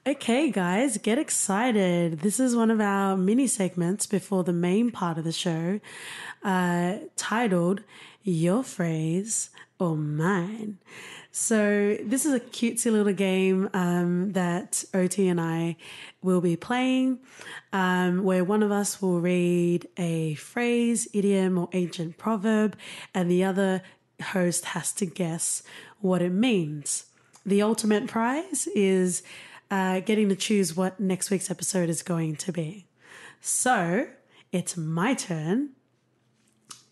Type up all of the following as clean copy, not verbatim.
Okay, guys, get excited. This is one of our mini segments before the main part of the show, titled Your Phrase or Mine. So, this is a cutesy little game that OT and I will be playing, where one of us will read a phrase, idiom, or ancient proverb, and the other host has to guess what it means. The ultimate prize is getting to choose what next week's episode is going to be. So it's my turn.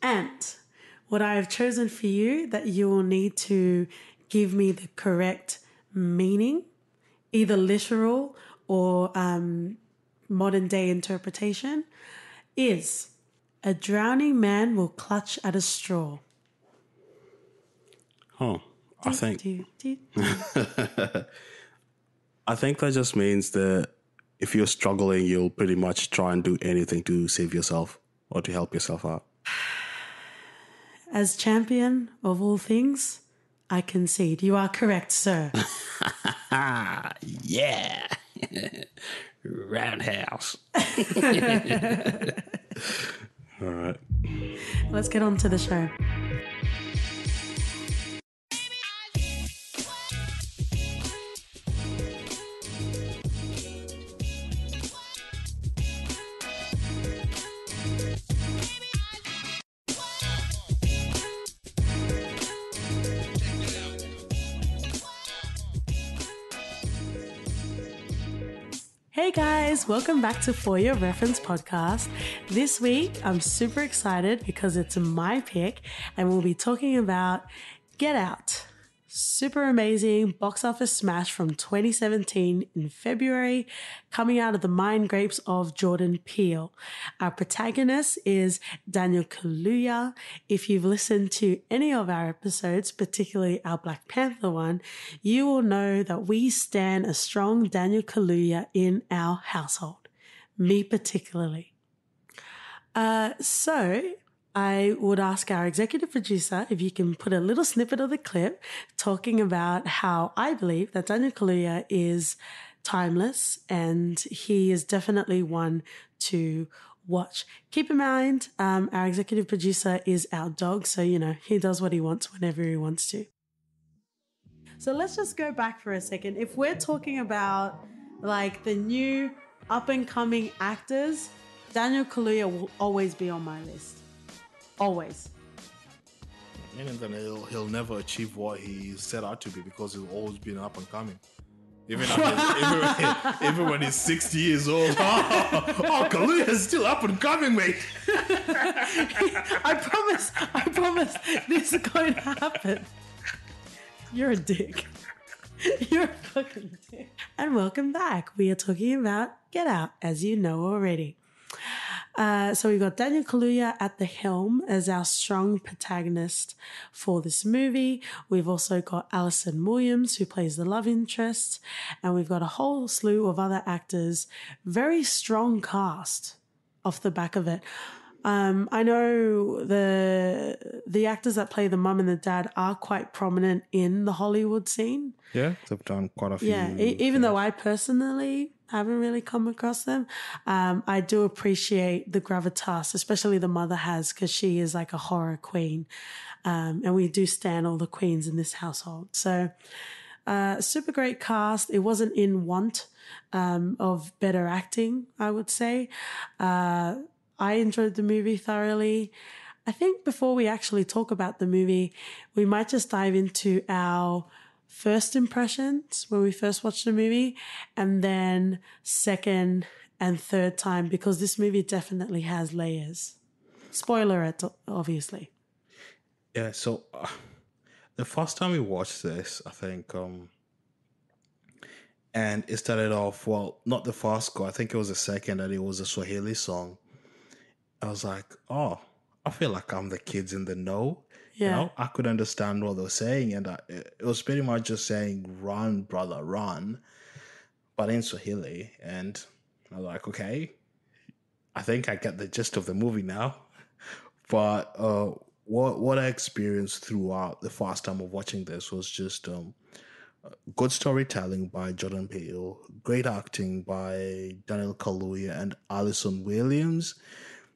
And what I have chosen for you that you will need to give me the correct meaning, either literal or modern day interpretation, is a drowning man will clutch at a straw. Oh, I think that just means that if you're struggling, you'll pretty much try and do anything to save yourself or to help yourself out. As champion of all things, I concede. You are correct, sir. Yeah. Roundhouse. All right. Let's get on to the show. Hey guys, welcome back to For Your Reference podcast. This week, I'm super excited because it's my pick and we'll be talking about Get Out. Super amazing box office smash from 2017 in February, coming out of the mind grapes of Jordan Peele. Our protagonist is Daniel Kaluuya. If you've listened to any of our episodes, particularly our Black Panther one, you will know that we stand a strong Daniel Kaluuya in our household, me particularly. So I would ask our executive producer if you can put a little snippet of the clip talking about how I believe that Daniel Kaluuya is timeless and he is definitely one to watch. Keep in mind, our executive producer is our dog, so, he does what he wants whenever he wants to. So let's just go back for a second. If we're talking about like the new up and coming actors, Daniel Kaluuya will always be on my list. Always. Meaning that he'll never achieve what he set out to be because he's always been up and coming. Even when he's 60 years old. Kaluuya is still up and coming, mate. I promise this is going to happen. You're a dick. You're a fucking dick. And welcome back. We are talking about Get Out, as you know already. So we've got Daniel Kaluuya at the helm as our strong protagonist for this movie. We've also got Alison Williams, who plays the love interest, and we've got a whole slew of other actors. Very strong cast off the back of it. I know the actors that play the mum and the dad are quite prominent in the Hollywood scene. Yeah, they've done quite a few. Yeah, even though I personally haven't really come across them, I do appreciate the gravitas, especially the mother has, because she is like a horror queen. And we do stand all the queens in this household. So super great cast. It wasn't in want of better acting, I would say. I enjoyed the movie thoroughly. I think before we actually talk about the movie, we might just dive into our first impressions when we first watched the movie, and then second and third time, because this movie definitely has layers. Spoiler alert, obviously. Yeah, so the first time we watched this, I think, and it started off, well, not the first go, I think it was the second, and it was a Swahili song. I was like, oh, I feel like I'm the kids in the know. Yeah. I could understand what they were saying, and it was pretty much just saying, run, brother, run, but in Swahili. And I was like, okay, I think I get the gist of the movie now. But what I experienced throughout the first time of watching this was just Good storytelling by Jordan Peele, great acting by Daniel Kaluuya and Alison Williams.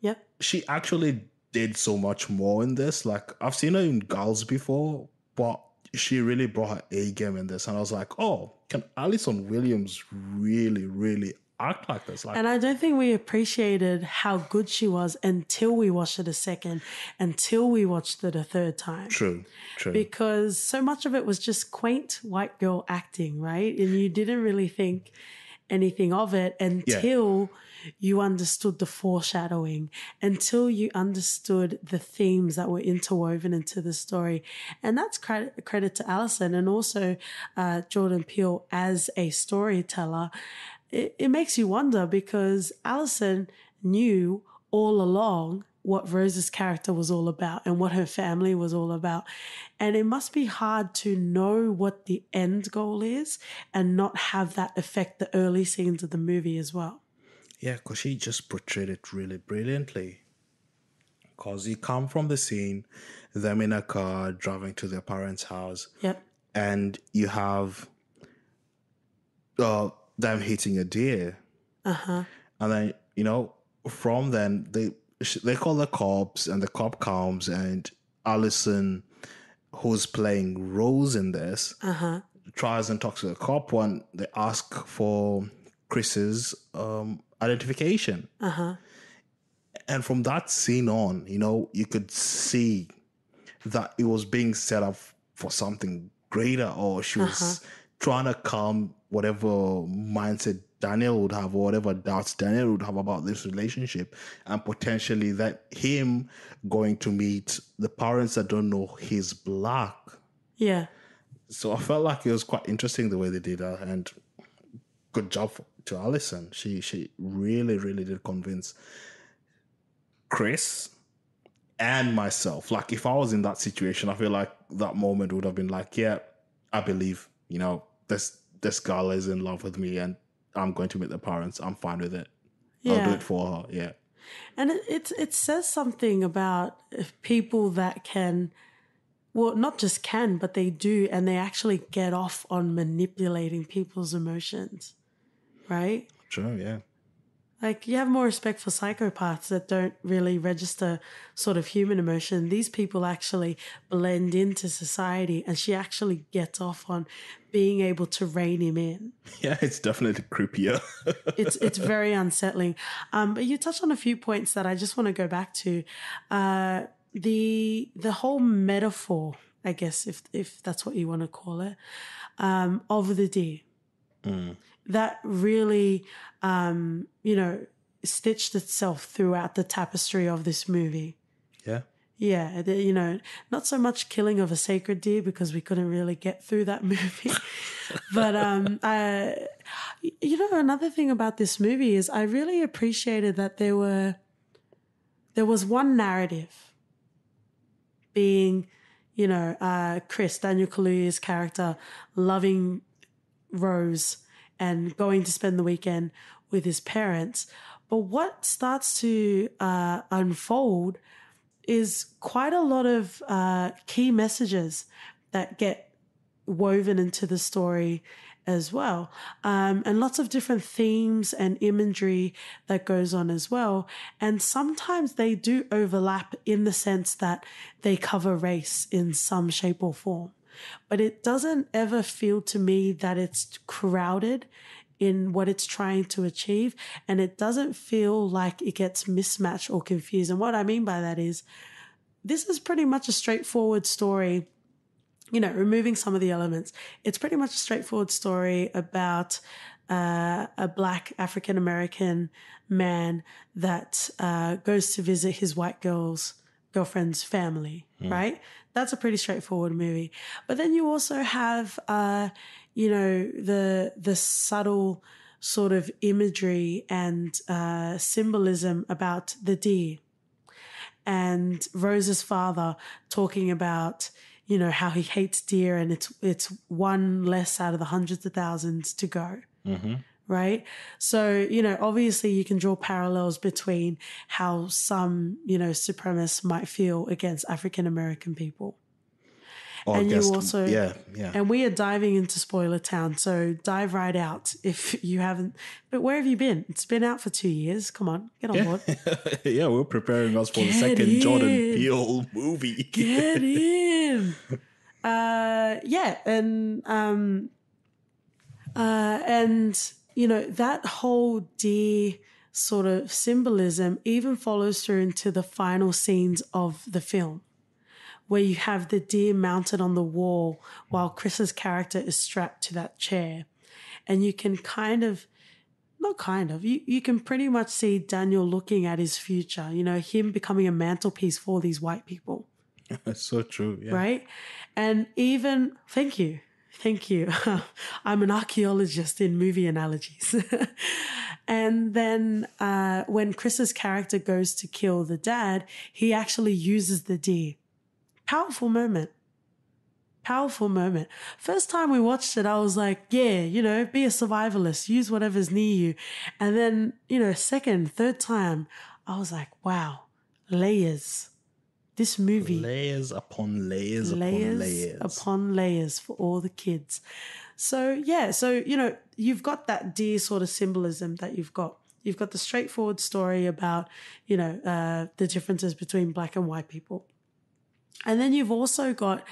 Yep. She actually did so much more in this. Like, I've seen her in Girls before, but she really brought her A game in this. And I was like, oh, can Alison Williams really, really act like this? Like, And I don't think we appreciated how good she was until we watched it a second, until we watched it a third time. true. Because so much of it was just quaint white girl acting, right? And you didn't really think anything of it until you understood the foreshadowing, until you understood the themes that were interwoven into the story. And that's credit to Alison and also Jordan Peele as a storyteller. It makes you wonder because Alison knew all along what Rose's character was all about and what her family was all about. And it must be hard to know what the end goal is and not have that affect the early scenes of the movie as well. Yeah, because she just portrayed it really brilliantly. Because you come from the scene, them in a car driving to their parents' house, Yep. and you have them hitting a deer. And then, from then, they call the cops, and the cop comes, and Alison, who's playing Rose in this, tries and talks to the cop when they ask for Chris's identification. And from that scene on, you could see that it was being set up for something greater, or she was trying to calm whatever mindset Daniel would have, or whatever doubts Daniel would have about this relationship, and potentially that him going to meet the parents that don't know he's black. Yeah. So I felt like it was quite interesting the way they did that, and good job to Alison. She really, really did convince Chris and myself. Like, if I was in that situation, I feel like that moment would have been like, yeah, I believe, this girl is in love with me and I'm going to meet the parents. I'm fine with it. Yeah. I'll do it for her. Yeah. And it says something about people that can, well, not just can, but they do, and they actually get off on manipulating people's emotions, right? Sure, yeah. Like, you have more respect for psychopaths that don't really register sort of human emotion. These people actually blend into society, and she actually gets off on being able to rein him in. Yeah, it's definitely creepier. It's very unsettling. But you touched on a few points that I just want to go back to. The whole metaphor, I guess, if that's what you want to call it, of the deer. That really, stitched itself throughout the tapestry of this movie. Yeah. Yeah, not so much killing of a sacred deer because we couldn't really get through that movie. But, another thing about this movie is I really appreciated that there was one narrative being, Chris, Daniel Kaluuya's character, loving Rose and going to spend the weekend with his parents. But what starts to unfold is quite a lot of key messages that get woven into the story as well. And lots of different themes and imagery that goes on as well. And sometimes they do overlap in the sense that they cover race in some shape or form. But it doesn't ever feel to me that it's crowded in what it's trying to achieve. And it doesn't feel like it gets mismatched or confused. And what I mean by that is this is pretty much a straightforward story, removing some of the elements. It's pretty much a straightforward story about a Black African-American man that goes to visit his white girlfriend's family, right? That's a pretty straightforward movie. But then you also have, the subtle sort of imagery and symbolism about the deer and Rose's father talking about, how he hates deer and it's one less out of the hundreds of thousands to go. Right. So, obviously you can draw parallels between how some, supremacists might feel against African-American people. Or and guest, you also, yeah. and we are diving into spoiler town, so dive right out if you haven't. But where have you been? It's been out for 2 years. Come on, get on board. Yeah, we're preparing us for the Get second Jordan in. Peele movie. Get in. Yeah, and you know that whole deer sort of symbolism even follows through into the final scenes of the film, where you have the deer mounted on the wall while Chris's character is strapped to that chair, and you can you can pretty much see Daniel looking at his future, you know, him becoming a mantelpiece for these white people. That's so true. Yeah. Right? And even, thank you. I'm an archaeologist in movie analogies. And then when Chris's character goes to kill the dad, he actually uses the deer. Powerful moment. First time we watched it, I was like, yeah, you know, be a survivalist, use whatever's near you. And then, you know, second, third time, I was like, wow, layers. This movie, Layers upon layers upon layers for all the kids. So yeah, so you know, you've got that deer sort of symbolism that you've got. You've got the straightforward story about, you know, the differences between black and white people, and then you've also got,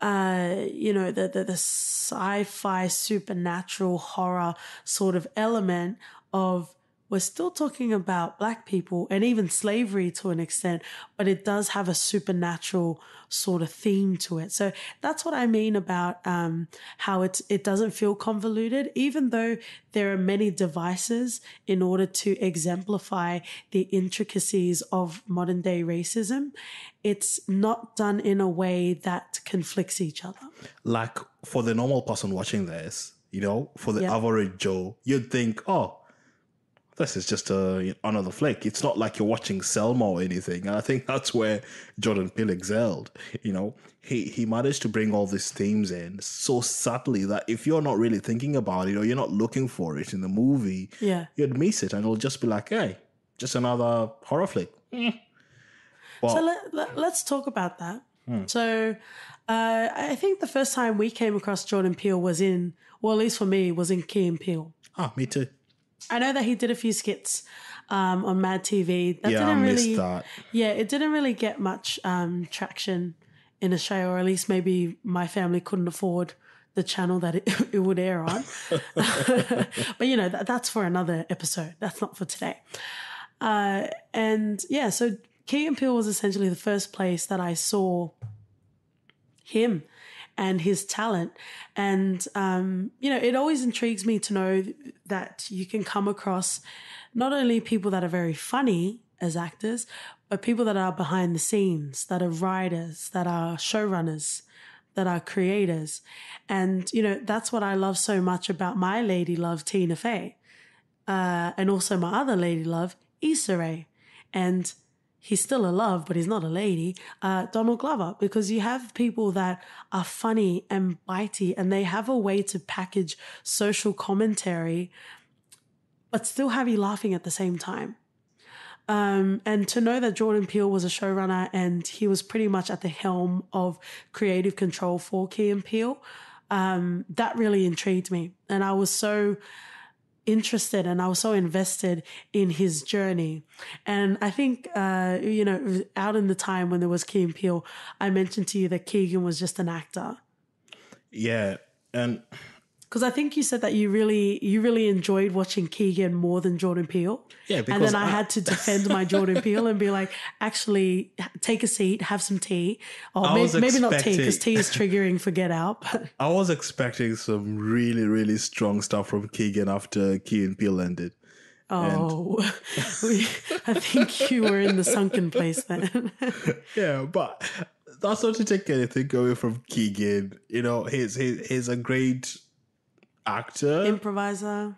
you know, the sci-fi supernatural horror sort of element of. We're still talking about black people and even slavery to an extent, but it does have a supernatural sort of theme to it. So that's what I mean about how it doesn't feel convoluted, even though there are many devices in order to exemplify the intricacies of modern day racism. It's not done in a way that conflicts each other. Like for the normal person watching this, you know, for the Yeah. average Joe, you'd think, oh, this is just another flick. It's not like you're watching Selma or anything. And I think that's where Jordan Peele excelled. You know, he managed to bring all these themes in so subtly that if you're not really thinking about it or you're not looking for it in the movie, Yeah. you'd miss it. And it'll just be like, hey, just another horror flick. But, So let's talk about that. So I think the first time we came across Jordan Peele was at least for me, was in Key and Peele. me too. I know that he did a few skits on Mad TV. I missed that. Yeah, it didn't really get much traction in Australia, or at least maybe my family couldn't afford the channel that it would air on. But, you know, that's for another episode. That's not for today. And, yeah, so Key and Peele was essentially the first place that I saw him and his talent. And, you know, it always intrigues me to know that you can come across not only people that are very funny as actors, but people that are behind the scenes, that are writers, that are showrunners, that are creators. And, you know, that's what I love so much about my lady love, Tina Fey, and also my other lady love, Issa Rae. And he's still a love, but he's not a lady, Donald Glover, because you have people that are funny and bitey and they have a way to package social commentary, but still have you laughing at the same time. And to know that Jordan Peele was a showrunner and he was pretty much at the helm of creative control for Key and Peele, that really intrigued me. And I was so interested and I was so invested in his journey. And I think, you know, out in the time when there was Key and Peele, I mentioned to you that Keegan was just an actor. Yeah. And because I think you said that you really enjoyed watching Keegan more than Jordan Peele. Yeah, because and then I had to defend my Jordan Peele and be like, actually, take a seat, have some tea. Or maybe not tea, because tea is triggering for Get Out. But I was expecting some really, really strong stuff from Keegan after Key and Peele ended. Oh, I think you were in the sunken place then. Yeah, but that's not to take anything away from Keegan. You know, he's a great actor, improviser,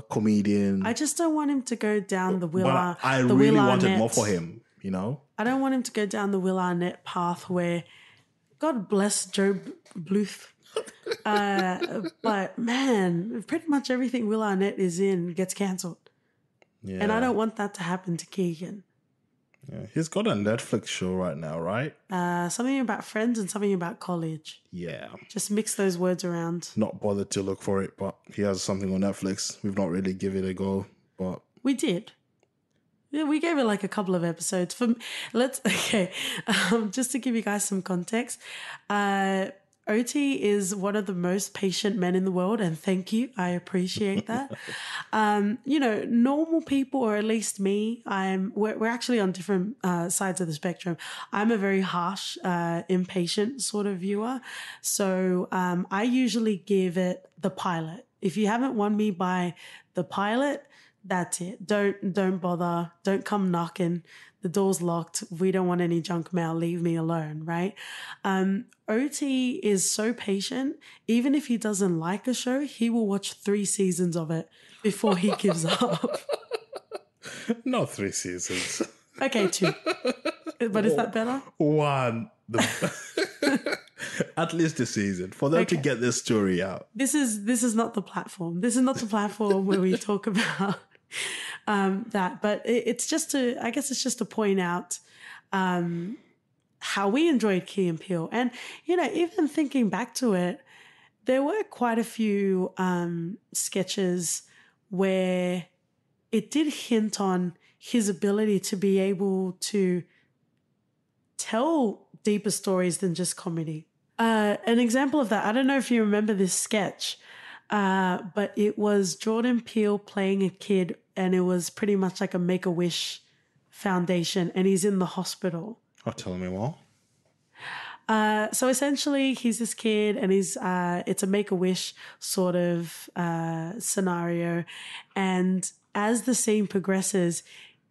comedian. I just don't want him to go down the Will. But I really wanted more for him, you know? I don't want him to go down the Will Arnett path where, God bless Joe Bluth. But man, pretty much everything Will Arnett is in gets cancelled. Yeah. And I don't want that to happen to Keegan. Yeah. He's got a Netflix show right now, right? Something about friends and something about college. Yeah. Just mix those words around. Not bothered to look for it, but he has something on Netflix. We've not really given it a go, but We did. Yeah, we gave it like a couple of episodes. Just to give you guys some context, OT is one of the most patient men in the world, and thank you. I appreciate that. Normal people, or at least me, we're actually on different sides of the spectrum. I'm a very harsh, impatient sort of viewer. So I usually give it the pilot. If you haven't won me by the pilot, that's it. Don't bother. Don't come knocking. The door's locked. We don't want any junk mail. Leave me alone, right? OT is so patient. Even if he doesn't like a show, he will watch 3 seasons of it before he gives up. not 3 seasons. Okay, 2. But is that better? 1. At least a season for them to get this story out. This is not the platform. This is not the platform where we talk about that. But it's just to point out how we enjoyed Key and Peele. And, even thinking back to it, there were quite a few sketches where it did hint on his ability to be able to tell deeper stories than just comedy. An example of that, I don't know if you remember this sketch, but it was Jordan Peele playing a kid, and it was pretty much like a Make-A-Wish Foundation, and he's in the hospital. Oh, tell me more. So essentially, he's this kid, and it's a Make-A-Wish sort of scenario, and as the scene progresses,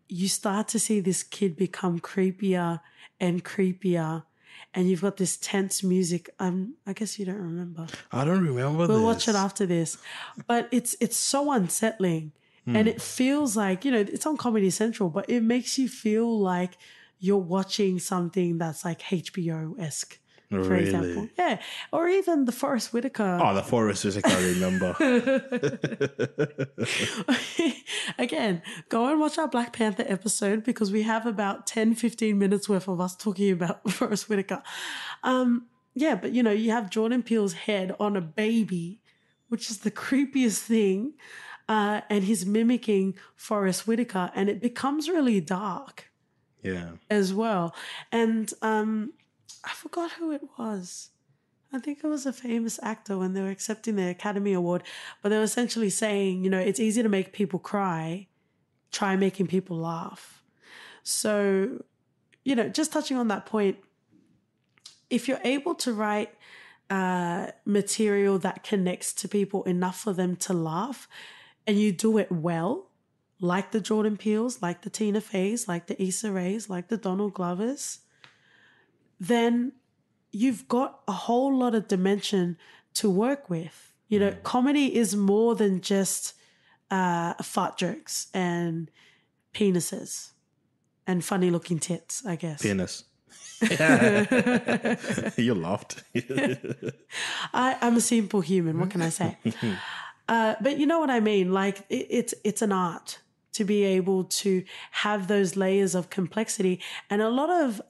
you start to see this kid become creepier and creepier. And you've got this tense music. I guess you don't remember. I don't remember We'll watch it after this. But it's so unsettling. And it feels like, it's on Comedy Central, but it makes you feel like you're watching something that's like HBO-esque, for example. Yeah. Or even the Forrest Whitaker. Oh, the Forrest Whitaker, I remember. Again, go and watch our Black Panther episode, because we have about 10-15 minutes worth of us talking about Forrest Whitaker. But you have Jordan Peele's head on a baby, which is the creepiest thing, and he's mimicking Forrest Whitaker, and it becomes really dark. Yeah. As well. And I forgot who it was. I think it was a famous actor when they were accepting the Academy Award, but they were essentially saying, it's easy to make people cry, try making people laugh. So, just touching on that point, if you're able to write material that connects to people enough for them to laugh, and you do it well, like the Jordan Peeles, like the Tina Feys, like the Issa Raes, like the Donald Glovers, then you've got a whole lot of dimension to work with. Comedy is more than just fart jokes and penises and funny looking tits, I guess. Penis. You laughed. I'm a simple human. What can I say? But you know what I mean? Like it's an art to be able to have those layers of complexity, and a lot of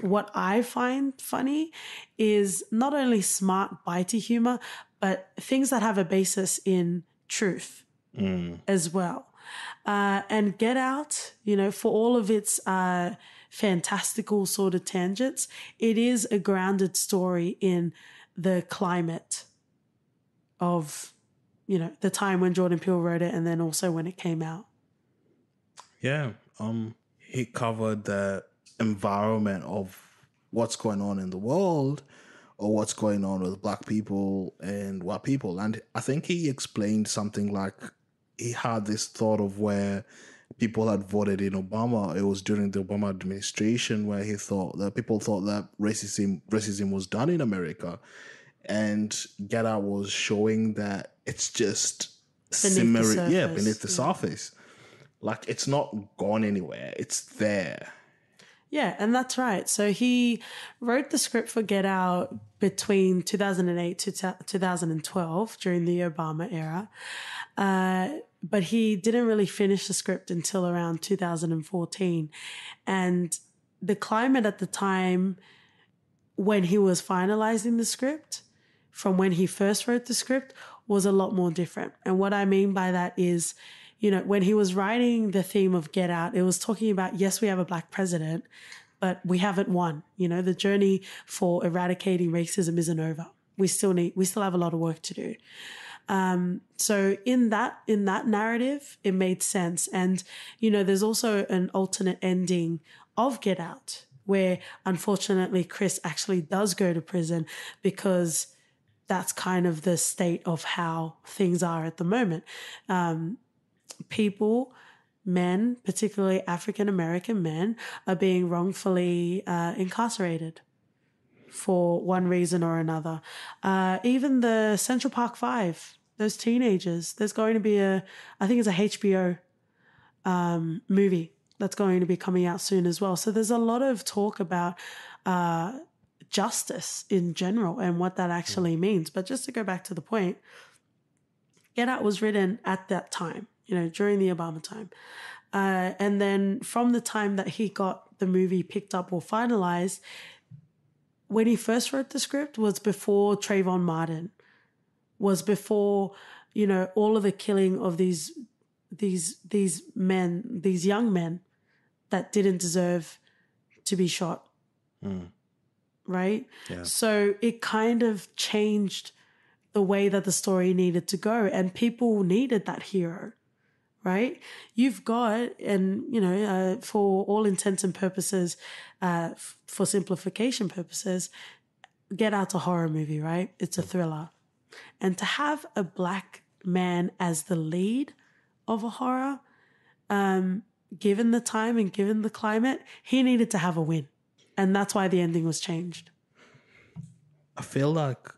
what I find funny is not only smart, bitey humor, but things that have a basis in truth as well. And Get Out, for all of its fantastical sort of tangents, it is a grounded story in the climate of, the time when Jordan Peele wrote it, and then also when it came out. Yeah. He covered the environment of what's going on in the world, or what's going on with Black people and white people. And I think he explained something like he had this thought of where people had voted in Obama. It was during the Obama administration where he thought that people thought that racism was done in America. And Get Out was showing that it's just simmering, beneath the surface. Like, it's not gone anywhere. It's there. Yeah, and that's right. So he wrote the script for Get Out between 2008 to 2012 during the Obama era. but he didn't really finish the script until around 2014. And the climate at the time when he was finalizing the script from when he first wrote the script was a lot more different. And what I mean by that is, you know, when he was writing the theme of Get Out, it was talking about, yes, we have a black president, but we haven't won. You know, the journey for eradicating racism isn't over. We still have a lot of work to do. So in that narrative, it made sense. And, you know, there's also an alternate ending of Get Out where unfortunately Chris actually does go to prison because that's kind of the state of how things are at the moment. People, men, particularly African-American men, are being wrongfully incarcerated for one reason or another. Even the Central Park Five, those teenagers, there's going to be I think it's a HBO movie that's going to be coming out soon as well. So there's a lot of talk about justice in general and what that actually means. But just to go back to the point, Get Out was written at that time, you know, during the Obama time. And then from the time that he got the movie picked up or finalized, when he first wrote the script was before Trayvon Martin, was before, you know, all of the killing of these men, these young men that didn't deserve to be shot. Right? Yeah. So it kind of changed the way that the story needed to go, and people needed that hero. Right? You've got, and, you know, for all intents and purposes, for simplification purposes, Get Out's a horror movie, right? It's a thriller. And to have a black man as the lead of a horror, given the time and given the climate, he needed to have a win. And that's why the ending was changed. I feel like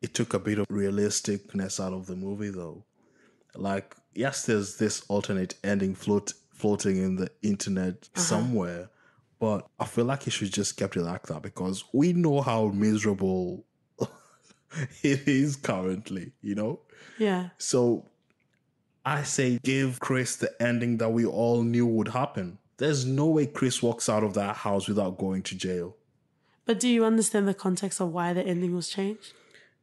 it took a bit of realisticness out of the movie, though. Like, yes, there's this alternate ending floating in the internet somewhere, but I feel like he should just kept it like that because we know how miserable it is currently, you know? Yeah. So I say give Chris the ending that we all knew would happen. There's no way Chris walks out of that house without going to jail. But do you understand the context of why the ending was changed?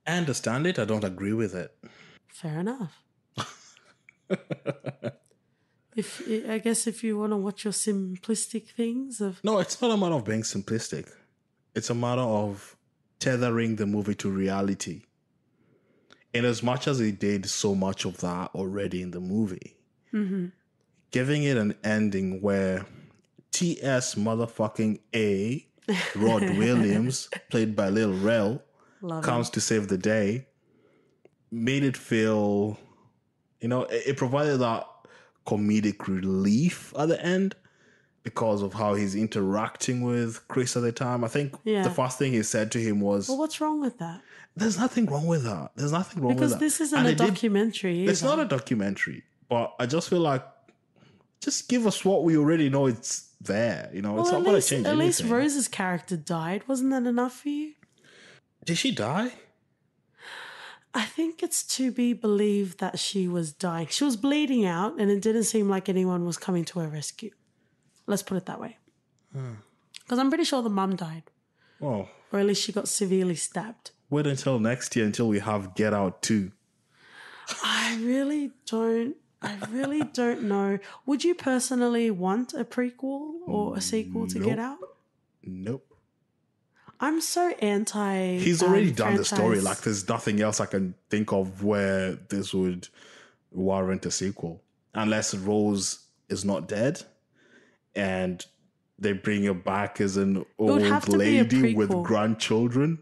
I understand it. I don't agree with it. Fair enough. I guess if you want to watch your simplistic things of... No, it's not a matter of being simplistic. It's a matter of tethering the movie to reality. In as much as it did so much of that already in the movie, giving it an ending where T.S. motherfucking A, Rod Williams, played by Lil Rel, comes to save the day, made it feel, you know, it provided that comedic relief at the end because of how he's interacting with Chris at the time. I think the first thing he said to him was... Well, what's wrong with that? There's nothing wrong with that. There's nothing wrong because with that. Because this isn't a documentary either. It's not a documentary, but I just feel like just give us what we already know it's there. You know, it's not going to change anything. At least Rose's character died. Wasn't that enough for you? Did she die? I think it's to be believed that she was dying. She was bleeding out and it didn't seem like anyone was coming to her rescue. Let's put it that way. Because I'm pretty sure the mum died. Oh. Or at least she got severely stabbed. Wait until next year until we have Get Out 2. I really don't know. Would you personally want a prequel or a sequel to Get Out? Nope. I'm so anti. He's already done the franchise. story. Like, there's nothing else I can think of where this would warrant a sequel. Unless Rose is not dead and they bring her back as an old lady with grandchildren.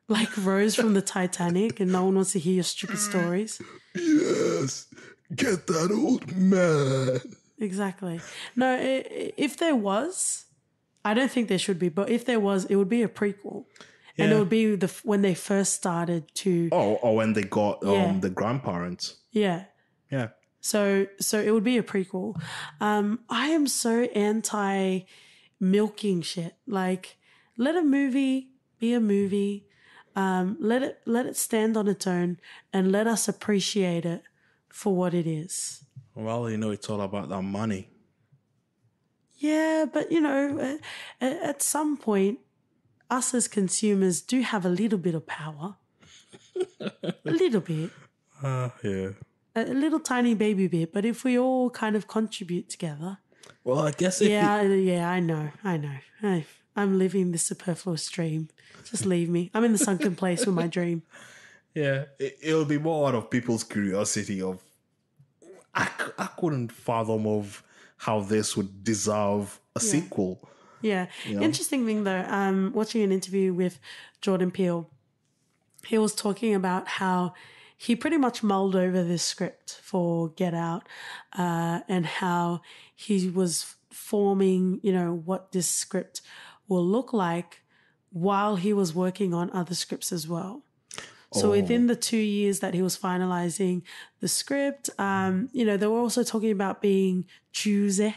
Like Rose from the Titanic and no one wants to hear your stupid stories. Yes. Get that old man. Exactly. No, if there was... I don't think there should be, but if there was, it would be a prequel. Yeah. And it would be when they first started to... or when they got the grandparents. Yeah. Yeah. So it would be a prequel. I am so anti-milking shit. Like, let a movie be a movie. Let it stand on its own and let us appreciate it for what it is. Well, it's all about that money. Yeah, but at some point, us as consumers do have a little bit of power. A little bit. Yeah. A little tiny baby bit. But if we all kind of contribute together. Well, I guess Yeah, I know. I'm living the superfluous dream. Just leave me. I'm in the sunken place with my dream. Yeah, it'll be more out of people's curiosity of I couldn't fathom of how this would deserve a sequel. Yeah. Interesting thing though, watching an interview with Jordan Peele, he was talking about how he pretty much mulled over this script for Get Out, and how he was forming, what this script will look like while he was working on other scripts as well. So within the 2 years that he was finalizing the script, they were also talking about being choosy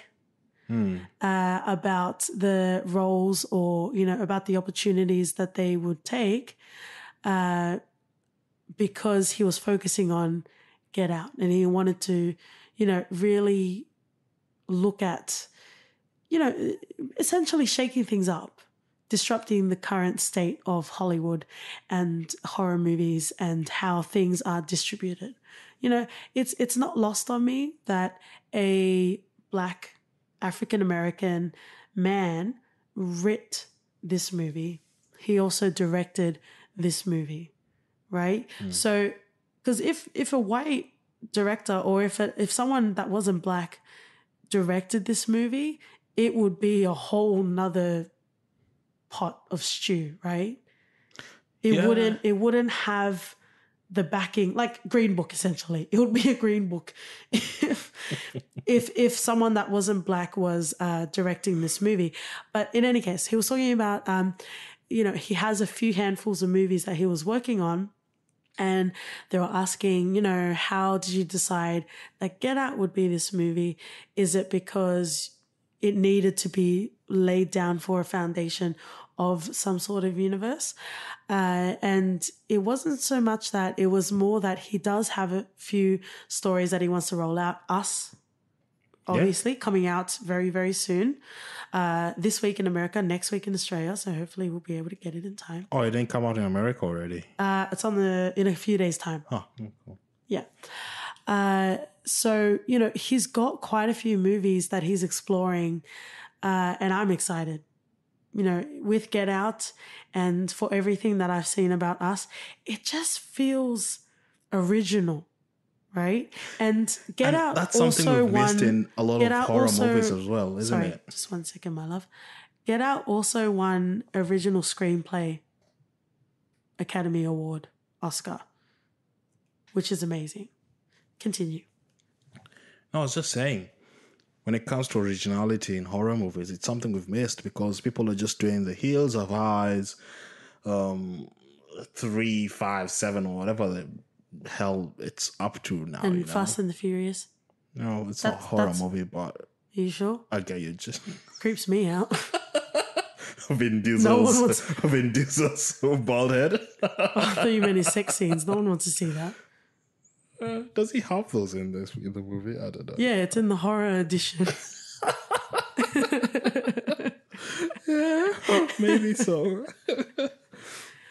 about the roles or, about the opportunities that they would take because he was focusing on Get Out and he wanted to, really look at, essentially shaking things up, disrupting the current state of Hollywood and horror movies and how things are distributed. It's not lost on me that a Black African-American man writ this movie. He also directed this movie, right? So, because if a white director or if someone that wasn't Black directed this movie, it would be a whole nother pot of stew, right? It wouldn't have the backing, like Green Book essentially. It would be a Green Book if someone that wasn't Black was directing this movie. But in any case, he was talking about he has a few handfuls of movies that he was working on, and they were asking, how did you decide that Get Out would be this movie? Is it because it needed to be laid down for a foundation of some sort of universe? And it wasn't so much that, it was more that he does have a few stories that he wants to roll out. Us, obviously, coming out very, very soon. This week in America, next week in Australia. So hopefully we'll be able to get it in time. Oh, it didn't come out in America already? It's in a few days' time. Oh, cool. Yeah. So, he's got quite a few movies that he's exploring, and I'm excited. With Get Out and for everything that I've seen about Us, it just feels original, right? And Get Out that's something also we've missed in a lot of horror movies as well, isn't it? Just 1 second, my love. Get Out also won Original Screenplay Academy Award, Oscar, which is amazing. Continue. No, I was just saying, when it comes to originality in horror movies, it's something we've missed because people are just doing the Hills of Eyes, 3, 5, 7, or whatever the hell it's up to now. And Fast and the Furious. No, it's not a horror movie, but... Are you sure? I get you. Just creeps me out. Vin Diesel's bald head. I thought you meant his sex scenes. No one wants to see that. Does he have those in the movie? I don't know. Yeah, it's in the horror edition. Yeah, maybe so.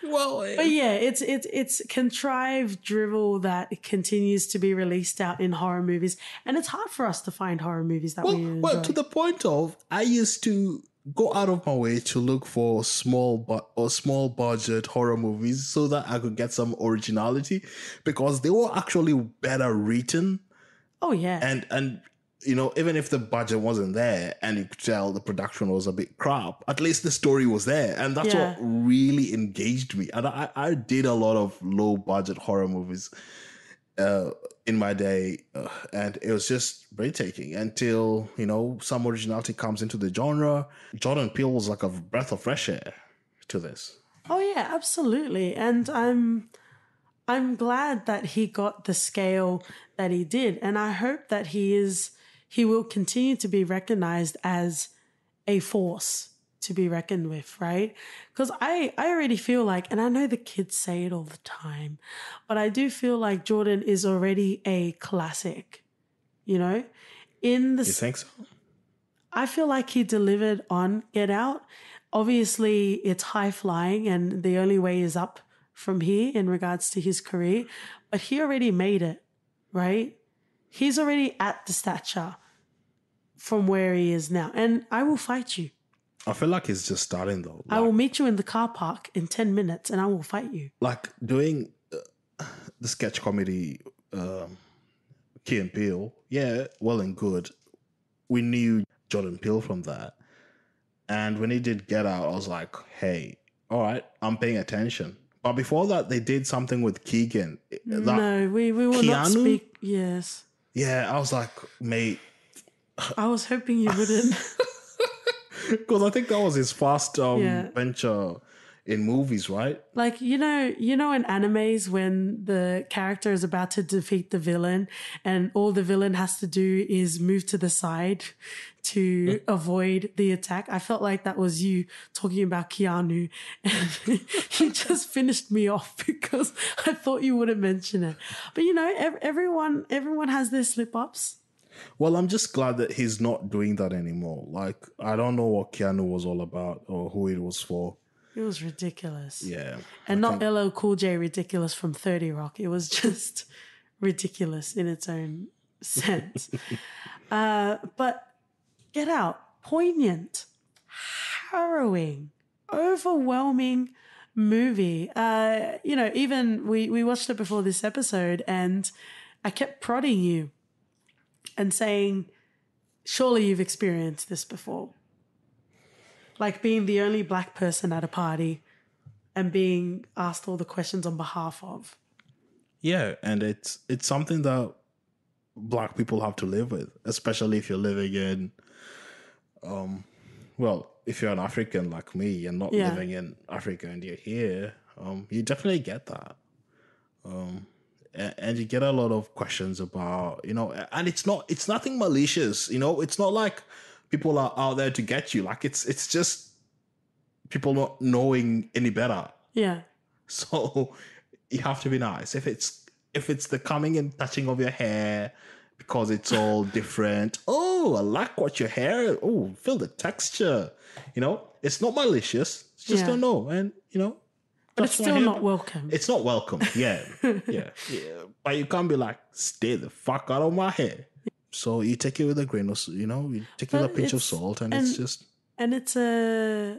Well, but yeah, it's contrived drivel that continues to be released out in horror movies, and it's hard for us to find horror movies that we enjoy. Well, to the point of, I used to go out of my way to look for small budget horror movies so that I could get some originality because they were actually better written. Oh yeah, and even if the budget wasn't there and you could tell the production was a bit crap, at least the story was there, and that's what really engaged me. And I did a lot of low budget horror movies in my day, and it was just breathtaking until some originality comes into the genre. Jordan Peele was like a breath of fresh air to this. Oh yeah, absolutely. And I'm glad that he got the scale that he did, and I hope that he will continue to be recognized as a force to be reckoned with, right? Because I already feel like, and I know the kids say it all the time, but I do feel like Jordan is already a classic. you know? In the You think so? I feel like he delivered on Get Out. Obviously, it's high flying and the only way is up from here in regards to his career, but he already made it, right? He's already at the stature from where he is now. And I will fight you. I feel like he's just starting though. I will meet you in the car park in 10 minutes and I will fight you. Like doing the sketch comedy, Key and Peele, yeah, well and good. We knew Jordan Peele from that. And when he did Get Out, I was like, hey, all right, I'm paying attention. But before that, they did something with Keegan. No, we will not Keanu? speak. Yes. Yeah, I was like, mate. I was hoping you wouldn't. Because I think that was his first Yeah. venture in movies, right? Like, you know in animes when the character is about to defeat the villain and all the villain has to do is move to the side to avoid the attack. I felt like that was you talking about Keanu and you just finished me off because I thought you wouldn't mention it. But everyone has their slip-ups. Well, I'm just glad that he's not doing that anymore. Like, I don't know what Keanu was all about or who it was for. It was ridiculous. Yeah. And not LL Cool J ridiculous from 30 Rock. It was just ridiculous in its own sense. But Get Out, poignant, harrowing, overwhelming movie. Even we watched it before this episode and I kept prodding you and saying, surely you've experienced this before. Like being the only black person at a party and being asked all the questions on behalf of. Yeah, and it's something that black people have to live with, especially if you're living in, if you're an African like me and not living in Africa and you're here, you definitely get that. And you get a lot of questions about, and it's nothing malicious, it's not like people are out there to get you. Like it's just people not knowing any better. Yeah. So you have to be nice. If it's the coming and touching of your hair because it's all different. Oh, I like what your hair. Oh, feel the texture. It's not malicious. It's just don't know. And but it's still not welcome. It's not welcome. Yeah. yeah. But you can't be like, stay the fuck out of my hair. So you take it with a grain of, you take it with a pinch of salt, and it's just. And it's a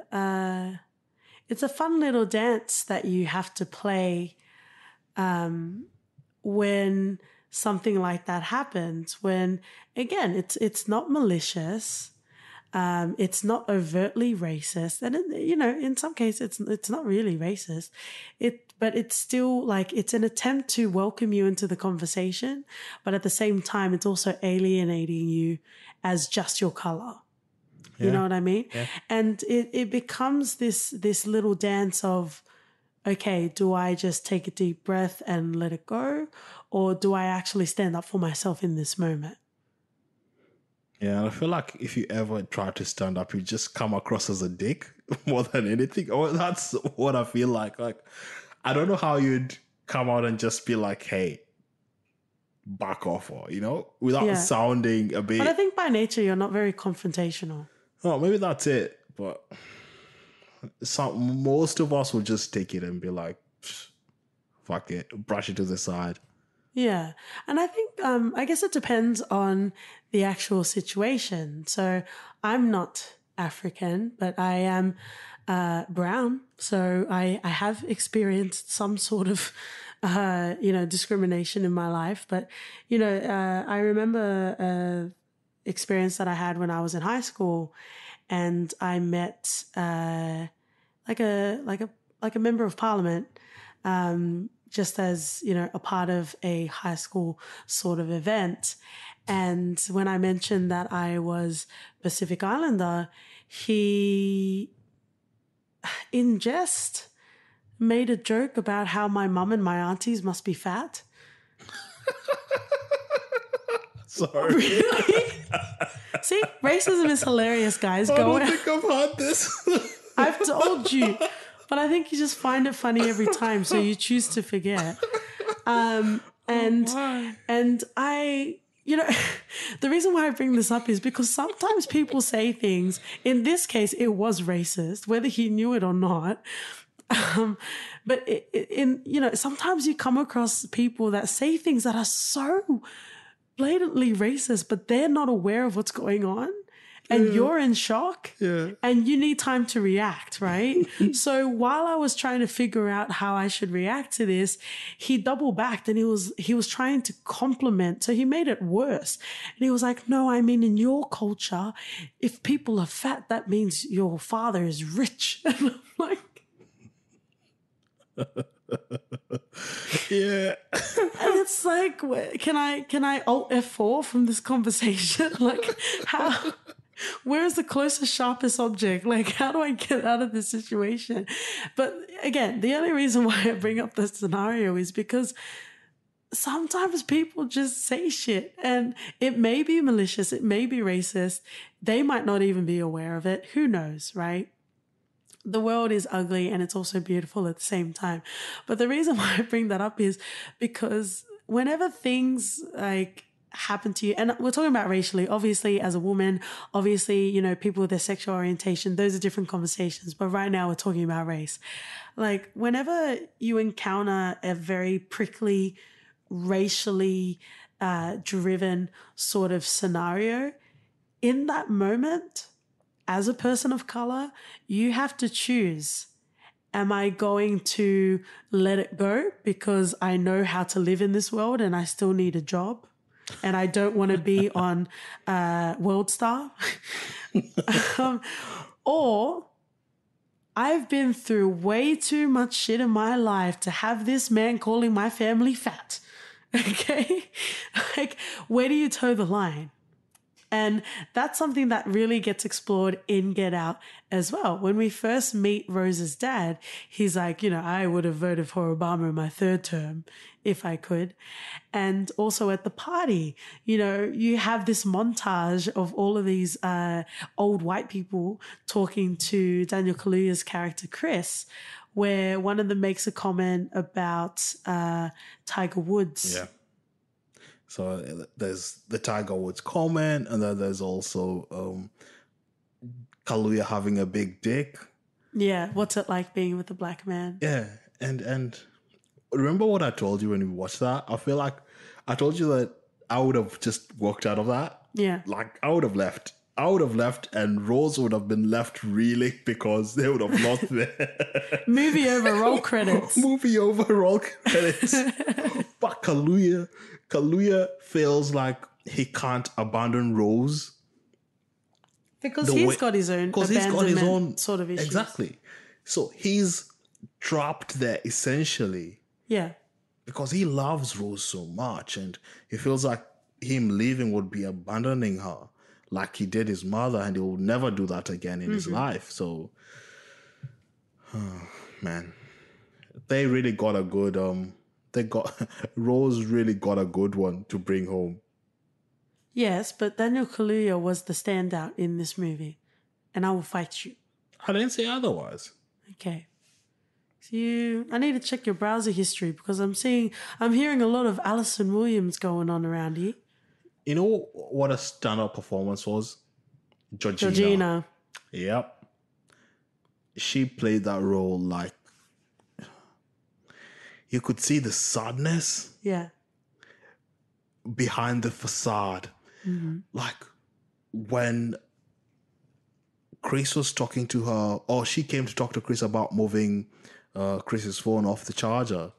fun little dance that you have to play when something like that happens. When again, it's not malicious, it's not overtly racist, and in some cases it's not really racist. But it's still like it's an attempt to welcome you into the conversation, but at the same time, it's also alienating you as just your color. You know what I mean? Yeah. And it becomes this little dance of, okay, do I just take a deep breath and let it go? Or do I actually stand up for myself in this moment? Yeah, and I feel like if you ever try to stand up, you just come across as a dick more than anything. Or that's what I feel like. Like, I don't know how you'd come out and just be like, hey, back off, or, without sounding a bit. But I think by nature, you're not very confrontational. Oh, maybe that's it. But most of us will just take it and be like, fuck it, brush it to the side. Yeah. And I think, I guess it depends on the actual situation. So I'm not African, but I am brown. So I have experienced some sort of, discrimination in my life. But, I remember experience that I had when I was in high school, and I met like a member of parliament, just as a part of a high school sort of event. And when I mentioned that I was Pacific Islander, he, in jest, made a joke about how my mum and my aunties must be fat. Sorry. Really? See, racism is hilarious, guys. I don't think I've heard this. I've told you, but I think you just find it funny every time, so you choose to forget. And I you know, the reason why I bring this up is because sometimes people say things. In this case, it was racist, whether he knew it or not. But sometimes you come across people that say things that are so blatantly racist, but they're not aware of what's going on. And you're in shock, and you need time to react, right? So while I was trying to figure out how I should react to this, he double backed and he was trying to compliment. So he made it worse. And he was like, no, I mean, in your culture, if people are fat, that means your father is rich. And I'm like, Yeah. and it's like, can I Alt F4 from this conversation? Like, how? Where's the closest, sharpest object? Like, how do I get out of this situation? But again, the only reason why I bring up this scenario is because sometimes people just say shit, and it may be malicious, it may be racist. They might not even be aware of it. Who knows, right? The world is ugly and it's also beautiful at the same time. But the reason why I bring that up is because whenever things like happen to you, and we're talking about racially, obviously as a woman, obviously, people with their sexual orientation, those are different conversations. But right now we're talking about race. Like whenever you encounter a very prickly, racially driven sort of scenario, in that moment, as a person of color, you have to choose. Am I going to let it go because I know how to live in this world and I still need a job and I don't want to be on World Star? Or I've been through way too much shit in my life to have this man calling my family fat. Okay? Like, where do you toe the line? And that's something that really gets explored in Get Out as well. When we first meet Rose's dad, he's like, I would have voted for Obama in my third term if I could. And also at the party, you have this montage of all of these old white people talking to Daniel Kaluuya's character, Chris, where one of them makes a comment about Tiger Woods. Yeah. So there's the Tiger Woods comment, and then there's also Kaluuya having a big dick. Yeah, what's it like being with a black man? Yeah, and remember what I told you when we watched that? I feel like I told you that I would have just walked out of that. Yeah. Like I would have left, and Rose would have been left reeling because they would have lost their movie over roll credits. Movie over roll credits. But Kaluuya feels like he can't abandon Rose because he's got his own sort of issues. Exactly. So he's trapped there essentially. Yeah. Because he loves Rose so much, and he feels like him leaving would be abandoning her, like he did his mother, and he will never do that again in his life. So, man, they really got a good Rose really got a good one to bring home. Yes, but Daniel Kaluuya was the standout in this movie, and I will fight you. I didn't say otherwise. Okay. So I need to check your browser history because I'm hearing a lot of Alison Williams going on around here. You know what a standout performance was? Georgina. Yep. She played that role like you could see the sadness behind the facade. Mm-hmm. Like when Chris was talking to her, or she came to talk to Chris about moving Chris's phone off the charger.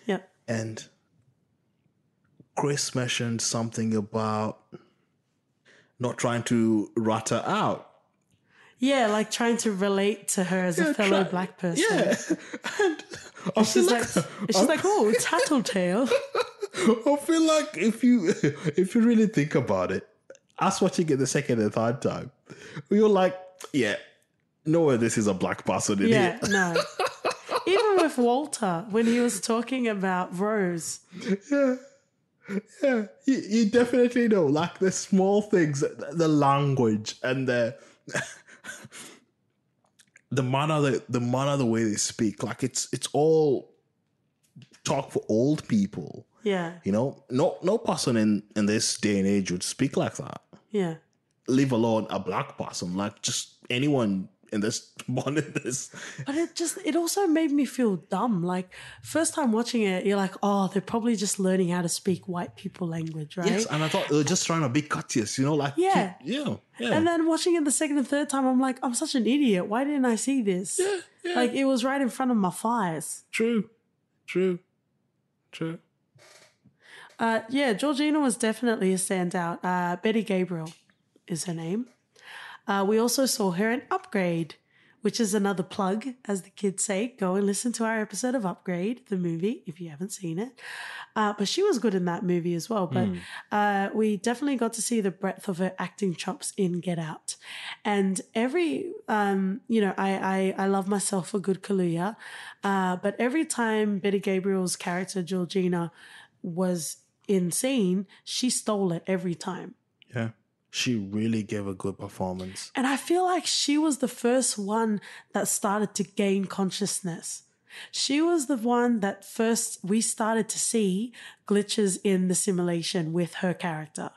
Yeah. And Chris mentioned something about not trying to rat her out. Yeah, like trying to relate to her as a fellow black person. Yeah. And she's like, oh, tattletale. I feel like if you really think about it, us watching it the second and third time, you're like, yeah, no way this is a black person in here. Yeah, no. Even with Walter, when he was talking about Rose. Yeah. Yeah. You definitely know, like the small things, the language and the manner, the way they speak, like it's all talk for old people. Yeah. You know, no person in this day and age would speak like that. Yeah. Leave alone a black person, like just anyone in this born in this. But it also made me feel dumb. Like, first time watching it, you're like, oh, they're probably just learning how to speak white people language, right? Yes, and I thought they were just trying to be courteous, you know, like Yeah. yeah. And then watching it the second and third time, I'm like, I'm such an idiot. Why didn't I see this? Yeah. Like, it was right in front of my eyes. True. Yeah, Georgina was definitely a standout. Betty Gabriel is her name. We also saw her in Upgrade, which is another plug, as the kids say. Go and listen to our episode of Upgrade, the movie, if you haven't seen it. But she was good in that movie as well. But we definitely got to see the breadth of her acting chops in Get Out. And every, I love myself a good Kaluuya. But every time Betty Gabriel's character, Georgina, was in scene, she stole it every time. Yeah. She really gave a good performance. And I feel like she was the first one that started to gain consciousness. She was the one that first we started to see glitches in the simulation with her character.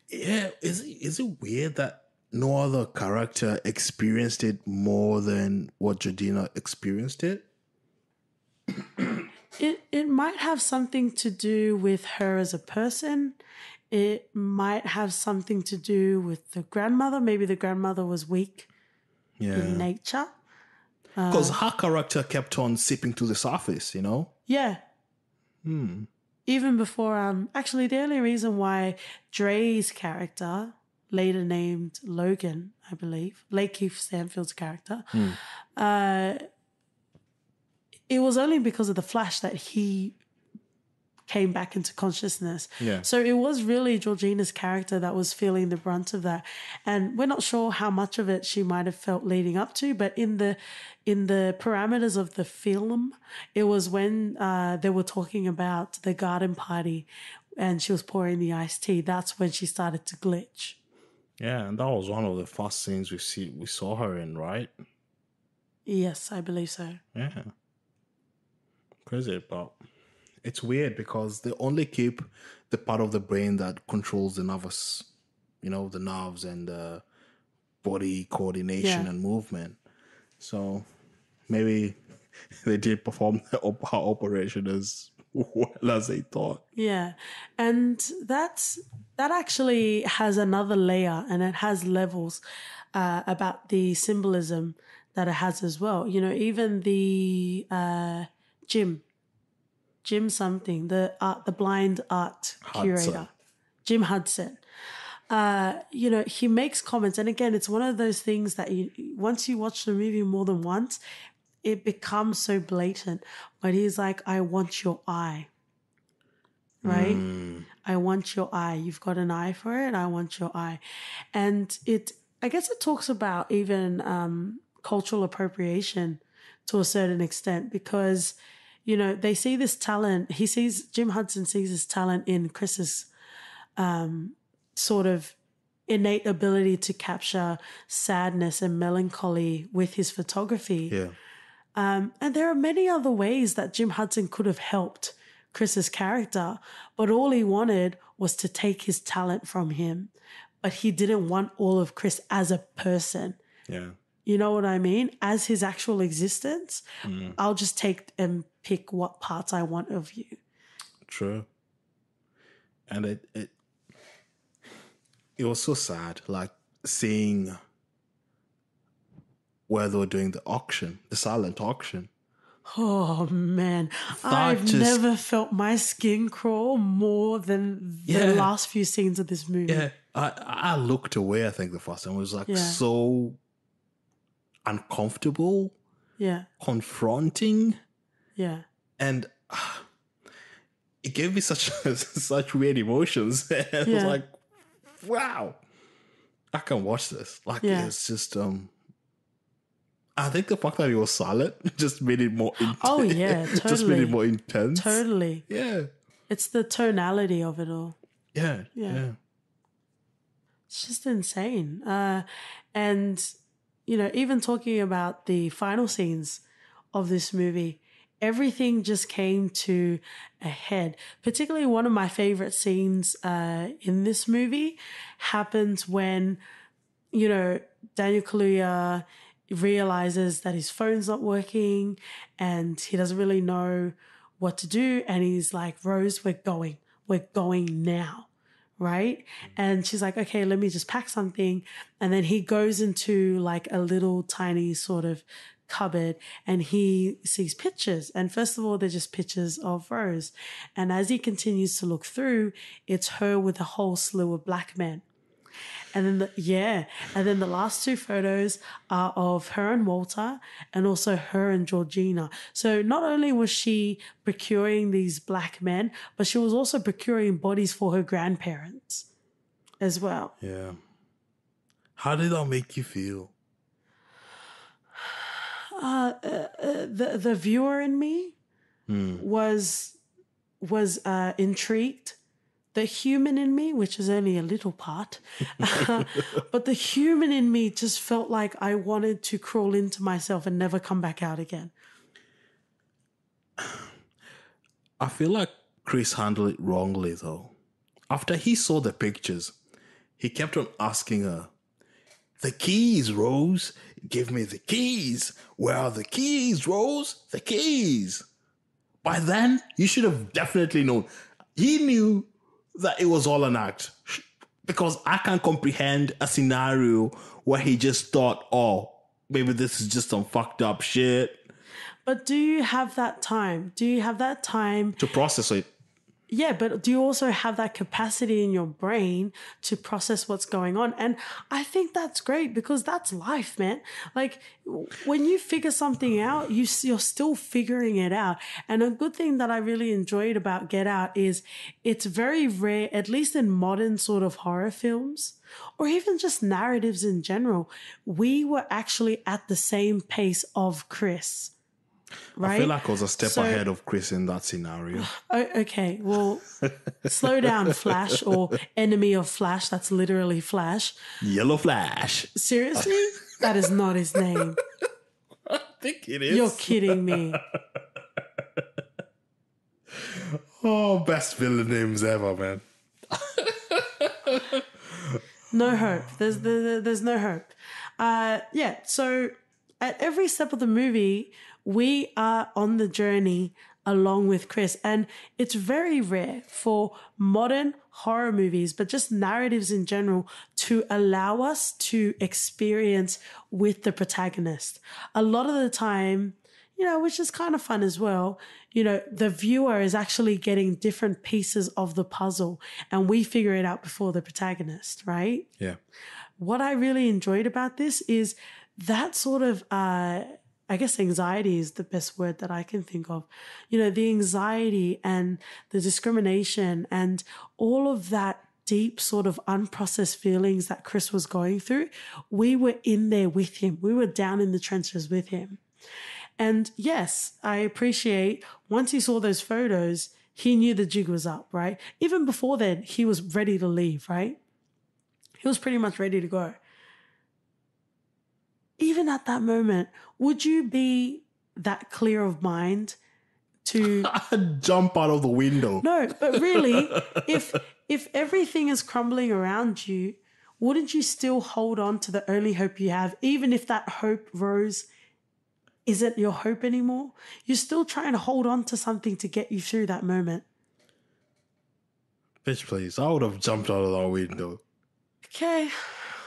Yeah, is it weird that no other character experienced it more than what Georgina experienced it? It might have something to do with her as a person. It might have something to do with the grandmother. Maybe the grandmother was weak in nature. Because her character kept on sipping to the surface, you know? Yeah. Even before, actually, the only reason why Dre's character, later named Logan, I believe, Lakeith Stanfield's character, it was only because of the Flash that he came back into consciousness. Yeah. So it was really Georgina's character that was feeling the brunt of that. And we're not sure how much of it she might have felt leading up to, but in the parameters of the film, it was when they were talking about the garden party and she was pouring the iced tea. That's when she started to glitch. Yeah, and that was one of the first scenes we saw her in, right? Yes, I believe so. Yeah. Crazy, but it's weird because they only keep the part of the brain that controls the nervous, the nerves and the body coordination and movement. So maybe they did perform her operation as well as they thought. Yeah. And that actually has another layer and it has levels about the symbolism that it has as well. Even the Jim something, the blind art curator, Jim Hudson. He makes comments, and again, it's one of those things that once you watch the movie more than once, it becomes so blatant. But he's like, "I want your eye." Right? I want your eye. You've got an eye for it. I want your eye. And I guess it talks about even cultural appropriation to a certain extent because, they see this talent. Jim Hudson sees this talent in Chris's sort of innate ability to capture sadness and melancholy with his photography. Yeah. And there are many other ways that Jim Hudson could have helped Chris's character, but all he wanted was to take his talent from him. But he didn't want all of Chris as a person. Yeah. You know what I mean? As his actual existence, I'll just take and pick what parts I want of you. True. And it was so sad, like seeing where they were doing the silent auction. Oh, man. I've never felt my skin crawl more than the last few scenes of this movie. Yeah. I looked away, I think, the first time. It was like so uncomfortable. Yeah. Confronting. Yeah. And it gave me such weird emotions. It was like, wow, I can watch this. Like, it's just... I think the fact that it was silent just made it more intense. Oh, yeah, totally. Just made it more intense. Totally. Yeah. It's the tonality of it all. Yeah. It's just insane. And, even talking about the final scenes of this movie, everything just came to a head. Particularly one of my favorite scenes in this movie happens when, you know, Daniel Kaluuya realizes that his phone's not working and he doesn't really know what to do. And he's like, Rose, we're going now. Right. And she's like, okay, let me just pack something. And then he goes into like a little tiny sort of cupboard and he sees pictures. And first of all, they're just pictures of Rose. And as he continues to look through, it's her with a whole slew of black men. And then the last two photos are of her and Walter and also her and Georgina. So not only was she procuring these black men, but she was also procuring bodies for her grandparents as well. Yeah. How did that make you feel? The viewer in me was intrigued. The human in me, which is only a little part, but the human in me just felt like I wanted to crawl into myself and never come back out again. I feel like Chris handled it wrongly, though. After he saw the pictures, he kept on asking her, "The keys, Rose. Give me the keys. Where are the keys, Rose? The keys." By then, you should have definitely known. He knew that it was all an act, because I can't comprehend a scenario where he just thought, oh, maybe this is just some fucked up shit. But do you have that time? Do you have that time to process it? Yeah, but do you also have that capacity in your brain to process what's going on? And I think that's great, because that's life, man. Like, when you figure something out, you're still figuring it out. And a good thing that I really enjoyed about Get Out is it's very rare, at least in modern sort of horror films, or even just narratives in general, we were actually at the same pace of Chris. Right? I feel like I was a step ahead of Chris in that scenario. Okay, well, slow down, Flash, or enemy of Flash. That's literally Flash. Yellow Flash. Seriously? That is not his name. I think it is. You're kidding me. Oh, best villain names ever, man. No hope. There's no hope. So at every step of the movie, we are on the journey along with Chris. And it's very rare for modern horror movies, but just narratives in general, to allow us to experience with the protagonist. A lot of the time, which is kind of fun as well, the viewer is actually getting different pieces of the puzzle and we figure it out before the protagonist, right? Yeah. What I really enjoyed about this is that sort of, I guess anxiety is the best word that I can think of. The anxiety and the discrimination and all of that deep sort of unprocessed feelings that Chris was going through, we were in there with him. We were down in the trenches with him. And yes, I appreciate once he saw those photos, he knew the jig was up, right? Even before then, he was ready to leave, right? He was pretty much ready to go. Even at that moment, would you be that clear of mind to jump out of the window? No, but really, if everything is crumbling around you, wouldn't you still hold on to the only hope you have, even if that hope, Rose, isn't your hope anymore? You're still trying to hold on to something to get you through that moment. Bitch, please. I would have jumped out of that window. Okay.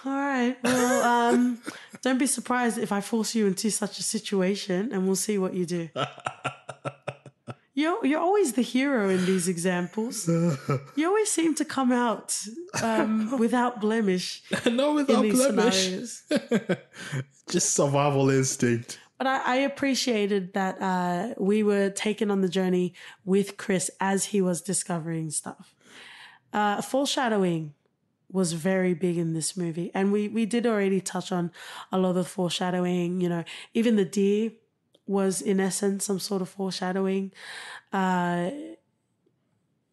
All right. Well, don't be surprised if I force you into such a situation, and we'll see what you do. You're always the hero in these examples. You always seem to come out without blemish. Not without blemish. Scenarios. Just survival instinct. But I appreciated that we were taken on the journey with Chris as he was discovering stuff. Foreshadowing was very big in this movie. And we did already touch on a lot of foreshadowing, even the deer was in essence some sort of foreshadowing.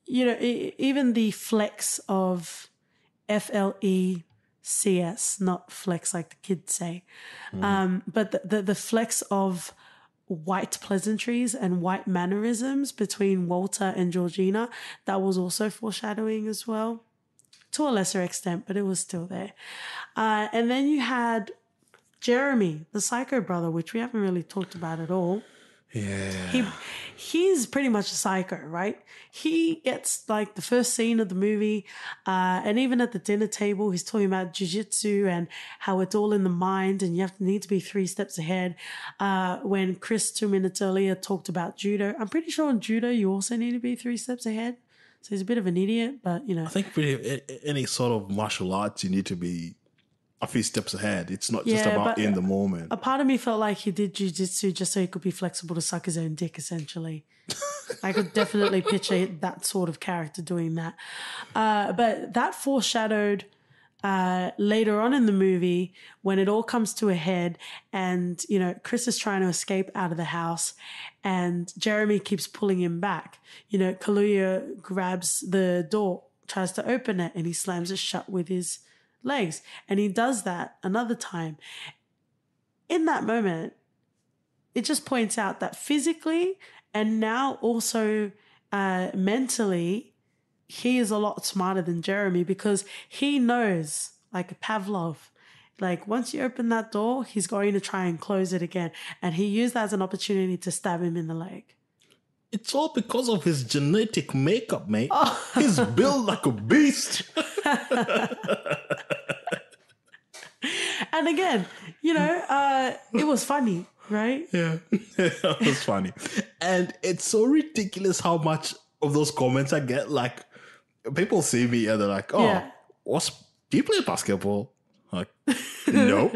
Even the flex of FLECS, not flex like the kids say. But the flex of white pleasantries and white mannerisms between Walter and Georgina. That was also foreshadowing as well, to a lesser extent, but it was still there. And then you had Jeremy, the psycho brother, which we haven't really talked about at all. Yeah. He's pretty much a psycho, right? He gets like the first scene of the movie, and even at the dinner table, he's talking about jiu-jitsu and how it's all in the mind and you need to be 3 steps ahead. When Chris 2 minutes earlier talked about judo, I'm pretty sure in judo you also need to be 3 steps ahead. So he's a bit of an idiot, but you know. I think any sort of martial arts, you need to be a few steps ahead. It's not just about in the moment. A part of me felt like he did jiu-jitsu just so he could be flexible to suck his own dick, essentially. I could definitely picture that sort of character doing that. But that foreshadowed later on in the movie when it all comes to a head and, you know, Chris is trying to escape out of the house and Jeremy keeps pulling him back. You know, Kaluuya grabs the door, tries to open it, and he slams it shut with his legs. And he does that another time. In that moment, it just points out that physically and now also mentally, he is a lot smarter than Jeremy because he knows, like Pavlov, like once you open that door, he's going to try and close it again. And he used that as an opportunity to stab him in the leg. It's all because of his genetic makeup, mate. Oh. He's built like a beast. And again, you know, it was funny, right? Yeah, it was funny. And it's so ridiculous how much of those comments I get. Like, people see me and they're like, oh, Yeah. Do you play basketball? Like, no.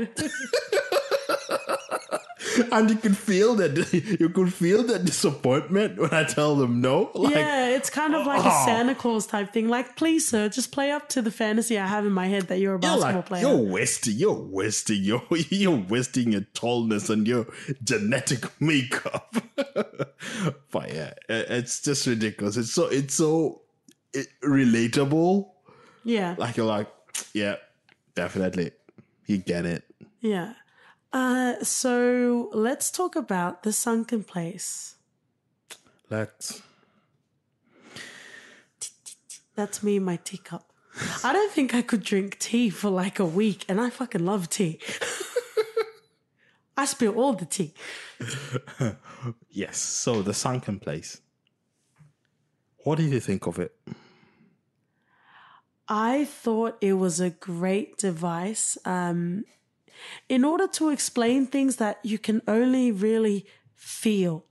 And you could feel that disappointment when I tell them no. Like, yeah, it's kind of like a Santa Claus type thing. Like, please, sir, just play up to the fantasy I have in my head that you're a basketball player. You're wasting your tallness and your genetic makeup. But yeah, it's just ridiculous. It's so relatable. Yeah. Like, you're like, yeah, definitely. You get it. Yeah. So let's talk about The Sunken Place. Let's. That's me in my teacup. I don't think I could drink tea for like a week, and I fucking love tea. I spill all the tea. Yes. So The Sunken Place. What did you think of it? I thought it was a great device. In order to explain things that you can only really feel.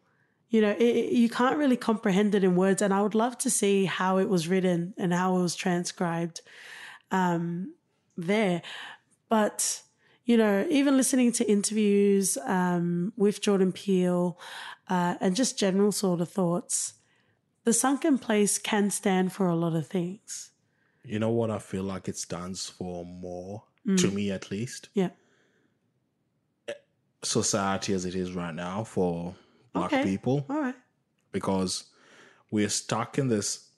You know, you can't really comprehend it in words, and I would love to see how it was written and how it was transcribed there. But, you know, even listening to interviews with Jordan Peele and just general sort of thoughts, The Sunken Place can stand for a lot of things. You know what I feel like it stands for more, to me at least? Yeah. Society as it is right now for Black people. All right. Because we're stuck in this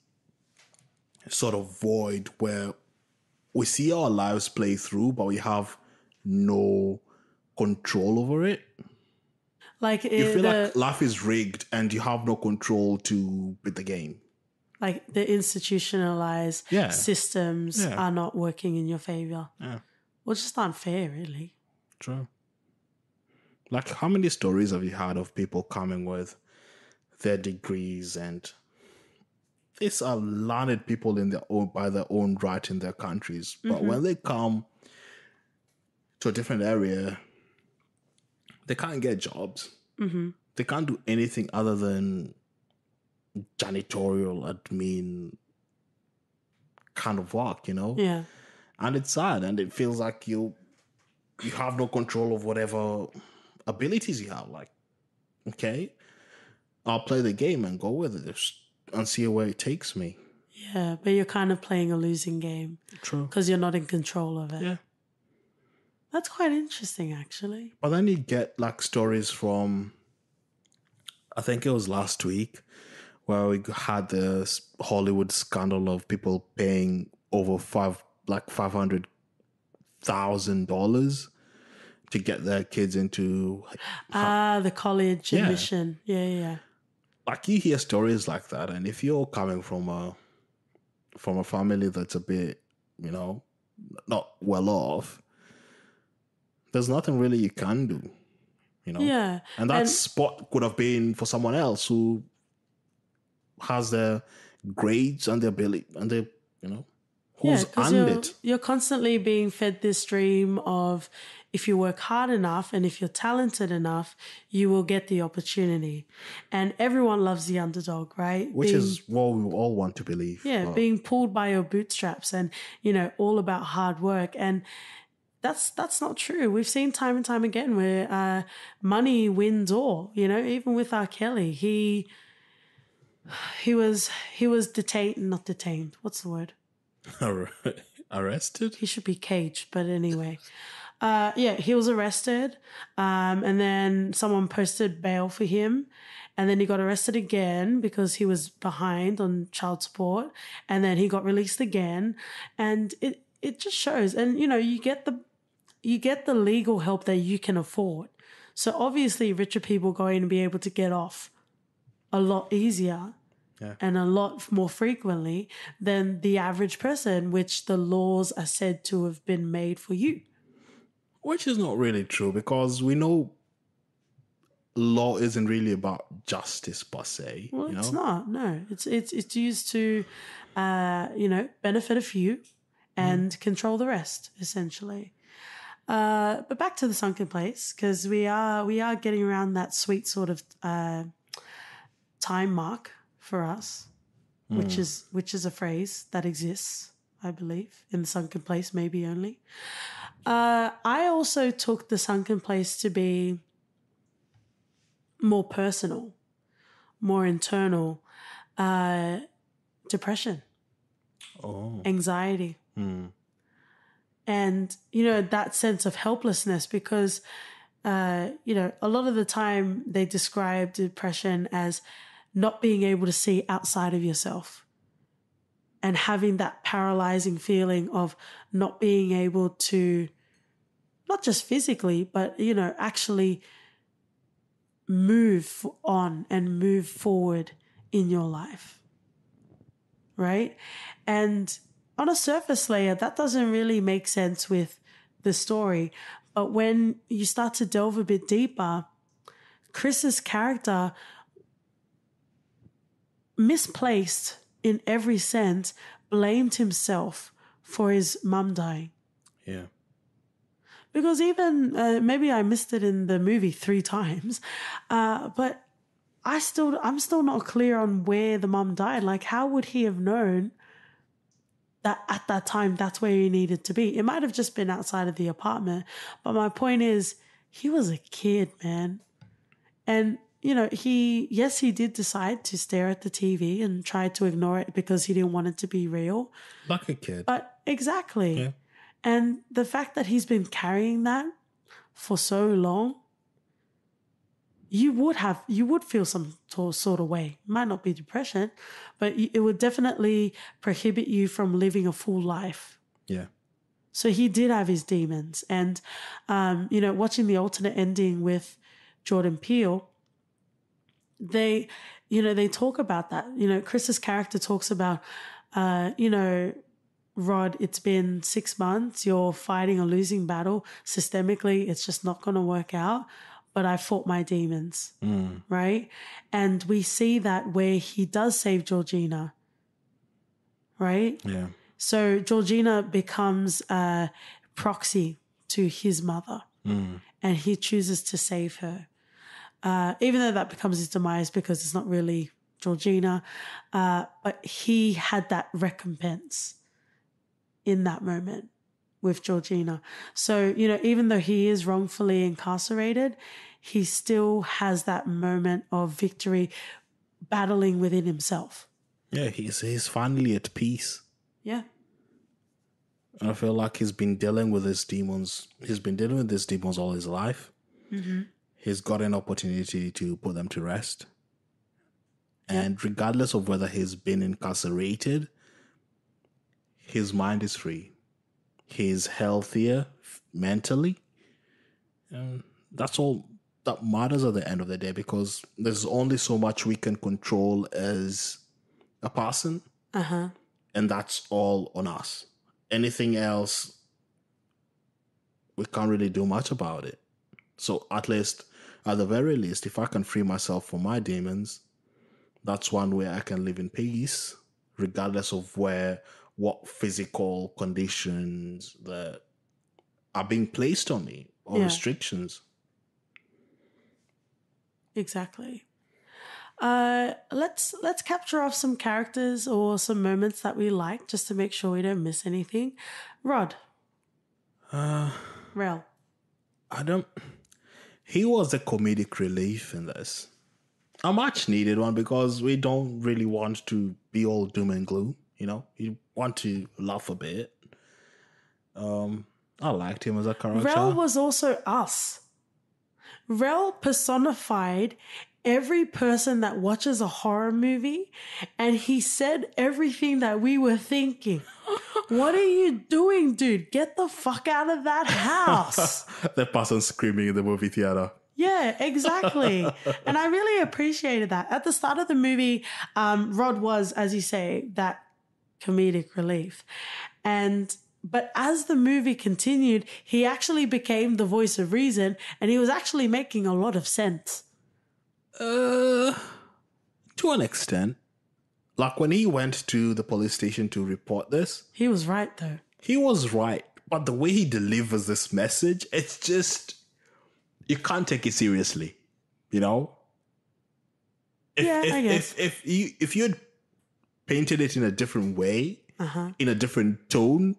sort of void where we see our lives play through, but we have no control over it. Like you feel like life is rigged and you have no control to beat the game. Like the institutionalized systems are not working in your favor. Yeah. Well, it's just unfair, really. True. Like, how many stories have you heard of people coming with their degrees and these are learned people in by their own right in their countries, but when they come to a different area, they can't get jobs. Mm-hmm. They can't do anything other than janitorial, admin kind of work, you know? Yeah. And it's sad, and it feels like you have no control of whatever abilities you have. Like, okay, I'll play the game and go with it and see where it takes me. Yeah, but you're kind of playing a losing game. True. Because you're not in control of it. Yeah. That's quite interesting, actually. But then you get like stories from, I think it was last week, where we had this Hollywood scandal of people paying over $500,000 to get their kids into. The college Yeah. admission. Yeah. Like, you hear stories like that, and if you're coming from a family that's a bit, not well off, there's nothing really you can do. Yeah. And that spot could have been for someone else who has the grades and the ability and the, who's earned it. You're constantly being fed this dream of, if you work hard enough and if you're talented enough, you will get the opportunity. And everyone loves the underdog, right? Which is what we all want to believe. Yeah, being pulled by your bootstraps and, all about hard work. And that's not true. We've seen time and time again where money wins all. Even with R. Kelly, he was not detained. What's the word? Arrested? He should be caged, but anyway. He was arrested, and then someone posted bail for him, and then he got arrested again because he was behind on child support, and then he got released again, and it just shows. And you get the legal help that you can afford. So obviously richer people are going to be able to get off a lot easier. Yeah. And a lot more frequently than the average person, which the laws are said to have been made for you. Which is not really true, because we know law isn't really about justice per se. Well, it's not. No, it's used to, benefit a few and control the rest, essentially. But back to the sunken place, because we are getting around that sweet sort of time mark for us, which is a phrase that exists, I believe, in the sunken place, maybe only. I also took the sunken place to be more personal, more internal, depression, anxiety, and, that sense of helplessness, because, a lot of the time they describe depression as not being able to see outside of yourself and having that paralyzing feeling of not being able to, not just physically, but, actually move on and move forward in your life. Right? And on a surface layer, that doesn't really make sense with the story. But when you start to delve a bit deeper, Chris's character, misplaced in every sense, blamed himself for his mum dying. Yeah. Because even, maybe I missed it in the movie 3 times, but I'm still not clear on where the mum died. Like, how would he have known that at that time that's where he needed to be? It might have just been outside of the apartment. But my point is, he was a kid, man. And he did decide to stare at the TV and try to ignore it because he didn't want it to be real. Like a kid. But exactly. Yeah. And the fact that he's been carrying that for so long, you would feel some sort of way. It might not be depression, but it would definitely prohibit you from living a full life. Yeah. So he did have his demons. And, watching the alternate ending with Jordan Peele, they talk about that. Chris's character talks about, Rod, it's been 6 months. You're fighting a losing battle. Systemically, it's just not going to work out. But I fought my demons, right? And we see that where he does save Georgina, right? Yeah. So Georgina becomes a proxy to his mother, and he chooses to save her. Even though that becomes his demise because it's not really Georgina, but he had that recompense in that moment with Georgina. So, even though he is wrongfully incarcerated, he still has that moment of victory battling within himself. Yeah, he's finally at peace. Yeah. And I feel like he's been dealing with his demons. He's been dealing with these demons all his life. Mm-hmm. He's got an opportunity to put them to rest. And regardless of whether he's been incarcerated, his mind is free. He's healthier mentally. That's all that matters at the end of the day, because there's only so much we can control as a person, and that's all on us. Anything else, we can't really do much about it. So at the very least, if I can free myself from my demons, that's one way I can live in peace, regardless of what physical conditions that are being placed on me or restrictions. Exactly. Let's capture off some characters or some moments that we like, just to make sure we don't miss anything. Rod. Rel. He was a comedic relief in this. A much needed one, because we don't really want to be all doom and gloom, You want to laugh a bit. I liked him as a character. Rel was also us. Rel personified every person that watches a horror movie, and he said everything that we were thinking. What are you doing, dude? Get the fuck out of that house. The person screaming in the movie theater. Yeah, exactly. And I really appreciated that. At the start of the movie, Rod was, as you say, that comedic relief. But as the movie continued, he actually became the voice of reason, and he was actually making a lot of sense. To an extent. Like when he went to the police station to report this. He was right, though. He was right. But the way he delivers this message, it's just, you can't take it seriously, I guess. If you had painted it in a different way, in a different tone,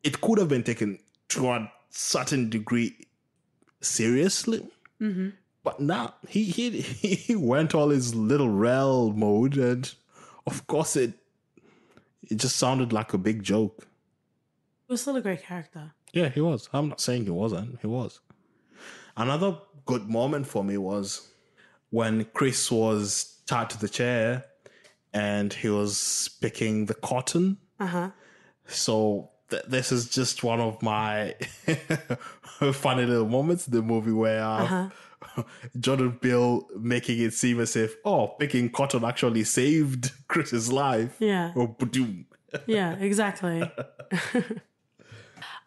it could have been taken to a certain degree seriously. Mm-hmm. But now he went all his little Rel mode, and of course it just sounded like a big joke. He was still a great character. Yeah, he was. I'm not saying he wasn't. He was. Another good moment for me was when Chris was tied to the chair and he was picking the cotton. So this is just one of my funny little moments in the movie where Jordan Peele making it seem as if, picking cotton actually saved Chris's life. Yeah. Oh, ba-doom. Yeah, exactly.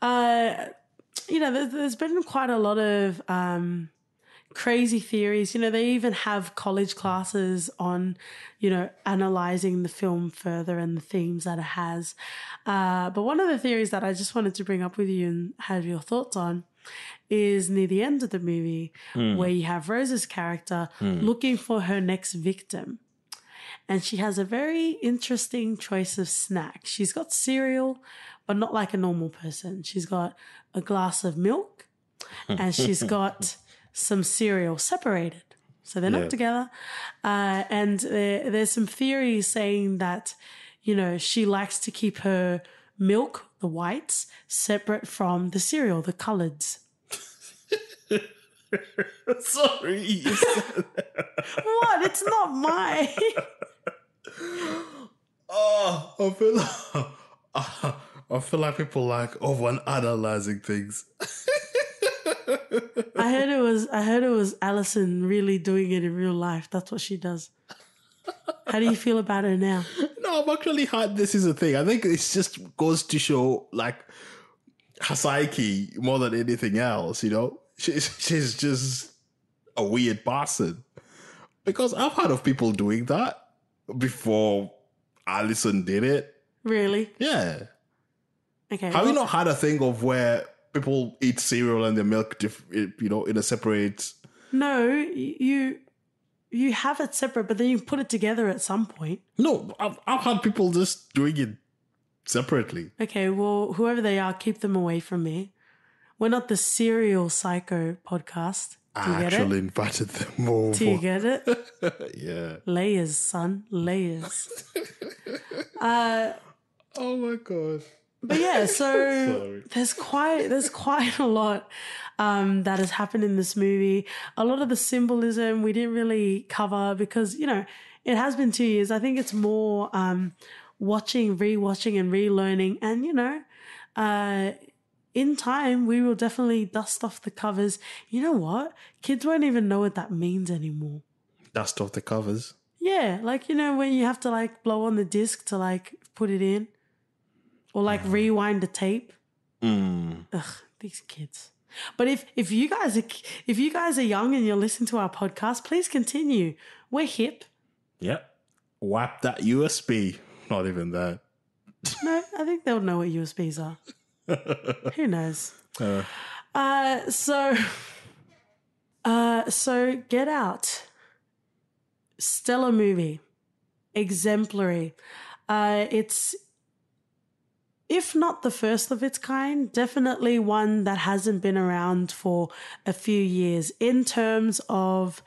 There's been quite a lot of crazy theories. They even have college classes on, analyzing the film further and the themes that it has. But one of the theories that I just wanted to bring up with you and have your thoughts on is near the end of the movie, where you have Rose's character looking for her next victim. And she has a very interesting choice of snack. She's got cereal, but not like a normal person. She's got a glass of milk and she's got some cereal separated. So they're not together. And there's some theories saying that, she likes to keep her milk, the whites, separate from the cereal, the coloreds. Sorry. You said that. What? It's not mine. I feel like people like over-analyzing things. I heard it was Alison really doing it in real life. That's what she does. How do you feel about her now? No, I've actually heard this is a thing. I think it just goes to show like her psyche more than anything else, She's just a weird person. Because I've heard of people doing that before Alison did it. Really? Yeah. Okay. Have you not had a thing of where people eat cereal and the milk, in a separate... No, you have it separate, but then you put it together at some point. No, I've had people just doing it separately. Okay, well, whoever they are, keep them away from me. We're not the Serial Psycho podcast. Do you get it? I actually invited them over. Do you get it? Yeah. Layers, son. Layers. Oh my God. But yeah, so there's quite a lot that has happened in this movie. A lot of the symbolism we didn't really cover because, it has been 2 years. I think it's more watching, rewatching and relearning and, in time, we will definitely dust off the covers. You know what? Kids won't even know what that means anymore. Dust off the covers. Yeah, like, you know, when you have to like blow on the disc to like put it in or like rewind the tape. Ugh, these kids. But if you guys are young and you're listening to our podcast, please continue. We're hip. Yep. Whap that USB. Not even that. No, I think they'll know what USBs are. Who knows? So Get Out. Stellar movie. Exemplary. It's, if not the first of its kind, definitely one that hasn't been around for a few years in terms of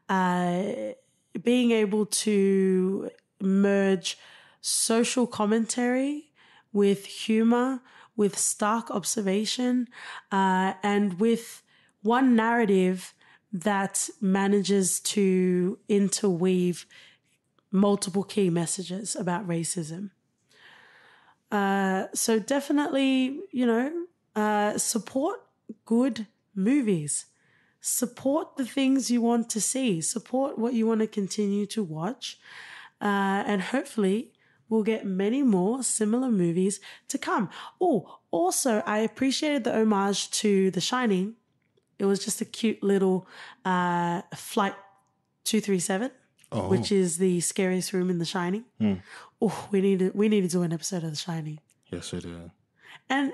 being able to merge social commentary with humor, with stark observation, and with one narrative that manages to interweave multiple key messages about racism. So definitely, you know, support good movies. Support the things you want to see. Support what you want to continue to watch. And hopefully we'll get many more similar movies to come. Oh, also, I appreciated the homage to The Shining. It was just a cute little Flight 237. Which is the scariest room in The Shining. Oh, we need to do an episode of The Shining. Yes, we do. And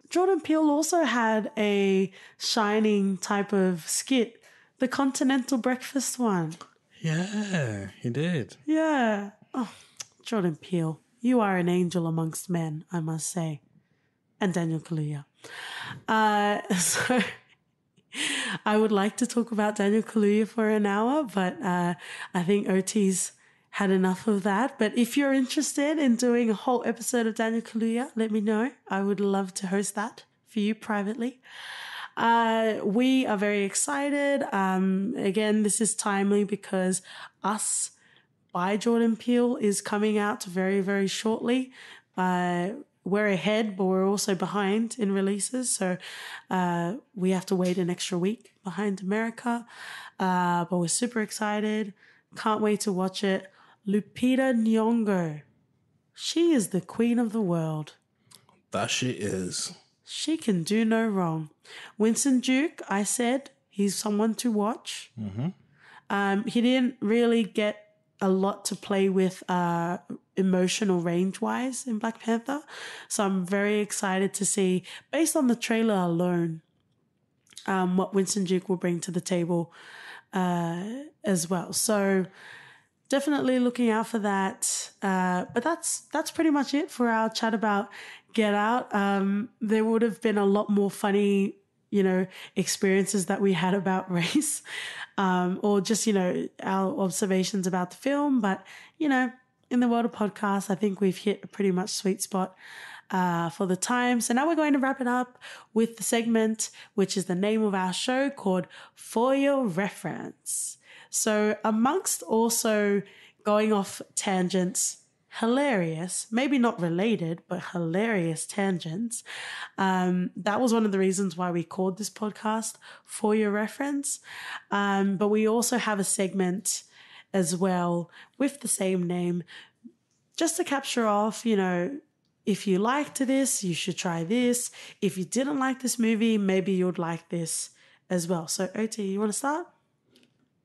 Jordan Peele also had a Shining type of skit, the Continental Breakfast one. Yeah, he did. Yeah. Oh, Jordan Peele, you are an angel amongst men, I must say. And Daniel Kaluuya. So I would like to talk about Daniel Kaluuya for an hour, but I think OT's had enough of that. But if you're interested in doing a whole episode of Daniel Kaluuya, let me know. I would love to host that for you privately. We are very excited. Again, this is timely because Us by Jordan Peele is coming out very, very shortly. We're ahead, but we're also behind in releases. So we have to wait an extra week behind America. But we're super excited. Can't wait to watch it. Lupita Nyong'o. She is the queen of the world. That she is. She can do no wrong. Winston Duke, I said, he's someone to watch. He didn't really get a lot to play with emotional range-wise in Black Panther. So I'm very excited to see, based on the trailer alone, what Winston Duke will bring to the table as well. So definitely looking out for that. But that's pretty much it for our chat about Get Out. There would have been a lot more funny, experiences that we had about race, or just, our observations about the film. But, in the world of podcasts, I think we've hit a pretty much sweet spot for the time. So now we're going to wrap it up with the segment, which is the name of our show, called For Your Reference. So amongst also going off tangents, hilarious, maybe not related, but hilarious tangents. That was one of the reasons why we called this podcast For Your Reference. But we also have a segment as well with the same name, just to capture off, if you liked this, you should try this. If you didn't like this movie, maybe you'd like this as well. So OT, you want to start?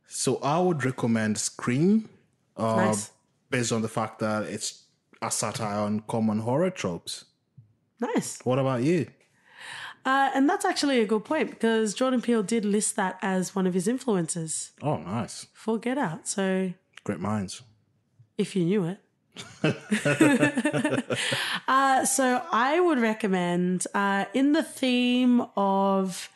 So I would recommend Scream. Nice. Based on the fact that it's a satire on common horror tropes. Nice. What about you? And that's actually a good point, because Jordan Peele did list that as one of his influences. Oh, nice. For Get Out. So Great minds. if you knew it. So I would recommend, in the theme of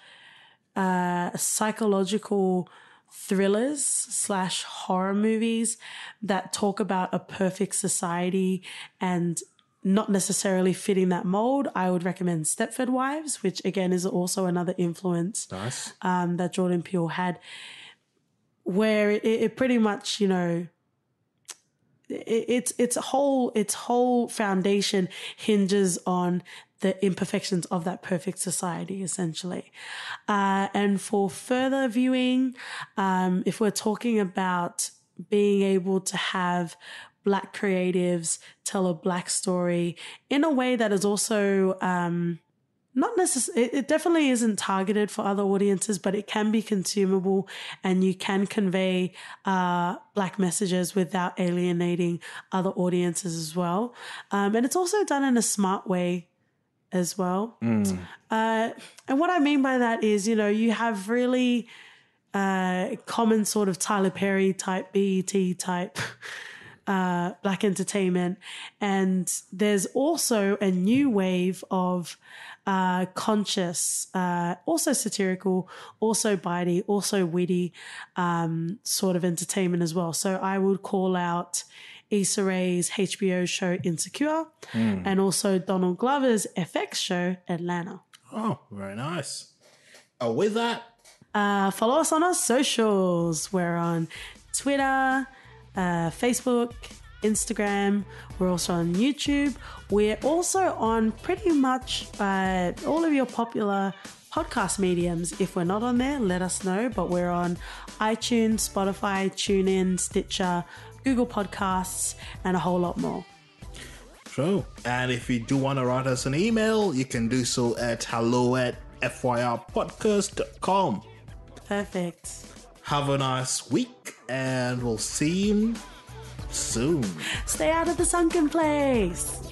psychological thrillers / horror movies that talk about a perfect society and not necessarily fitting that mold, I would recommend Stepford Wives, which again is also another influence Nice. that Jordan Peele had, where it pretty much, its whole foundation hinges on the imperfections of that perfect society, essentially. And for further viewing, if we're talking about being able to have Black creatives tell a Black story in a way that is also not necessarily, it definitely isn't targeted for other audiences, but it can be consumable and you can convey Black messages without alienating other audiences as well. And it's also done in a smart way as well. And what I mean by that is, you know, you have really common sort of Tyler Perry type, BET type Black entertainment. And there's also a new wave of conscious, also satirical, also bitey, also witty sort of entertainment as well. So I would call out Issa Rae's HBO show Insecure and also Donald Glover's FX show Atlanta. Oh, very nice. With that, follow us on our socials. We're on Twitter, Facebook, Instagram. We're also on YouTube. We're also on pretty much all of your popular podcast mediums. If we're not on there, let us know. But we're on iTunes, Spotify, TuneIn, Stitcher, Google Podcasts, and a whole lot more. True. And if you do want to write us an email, you can do so at hello@fyrpodcast.com. Perfect. Have a nice week, and we'll see you soon. Stay out of the sunken place.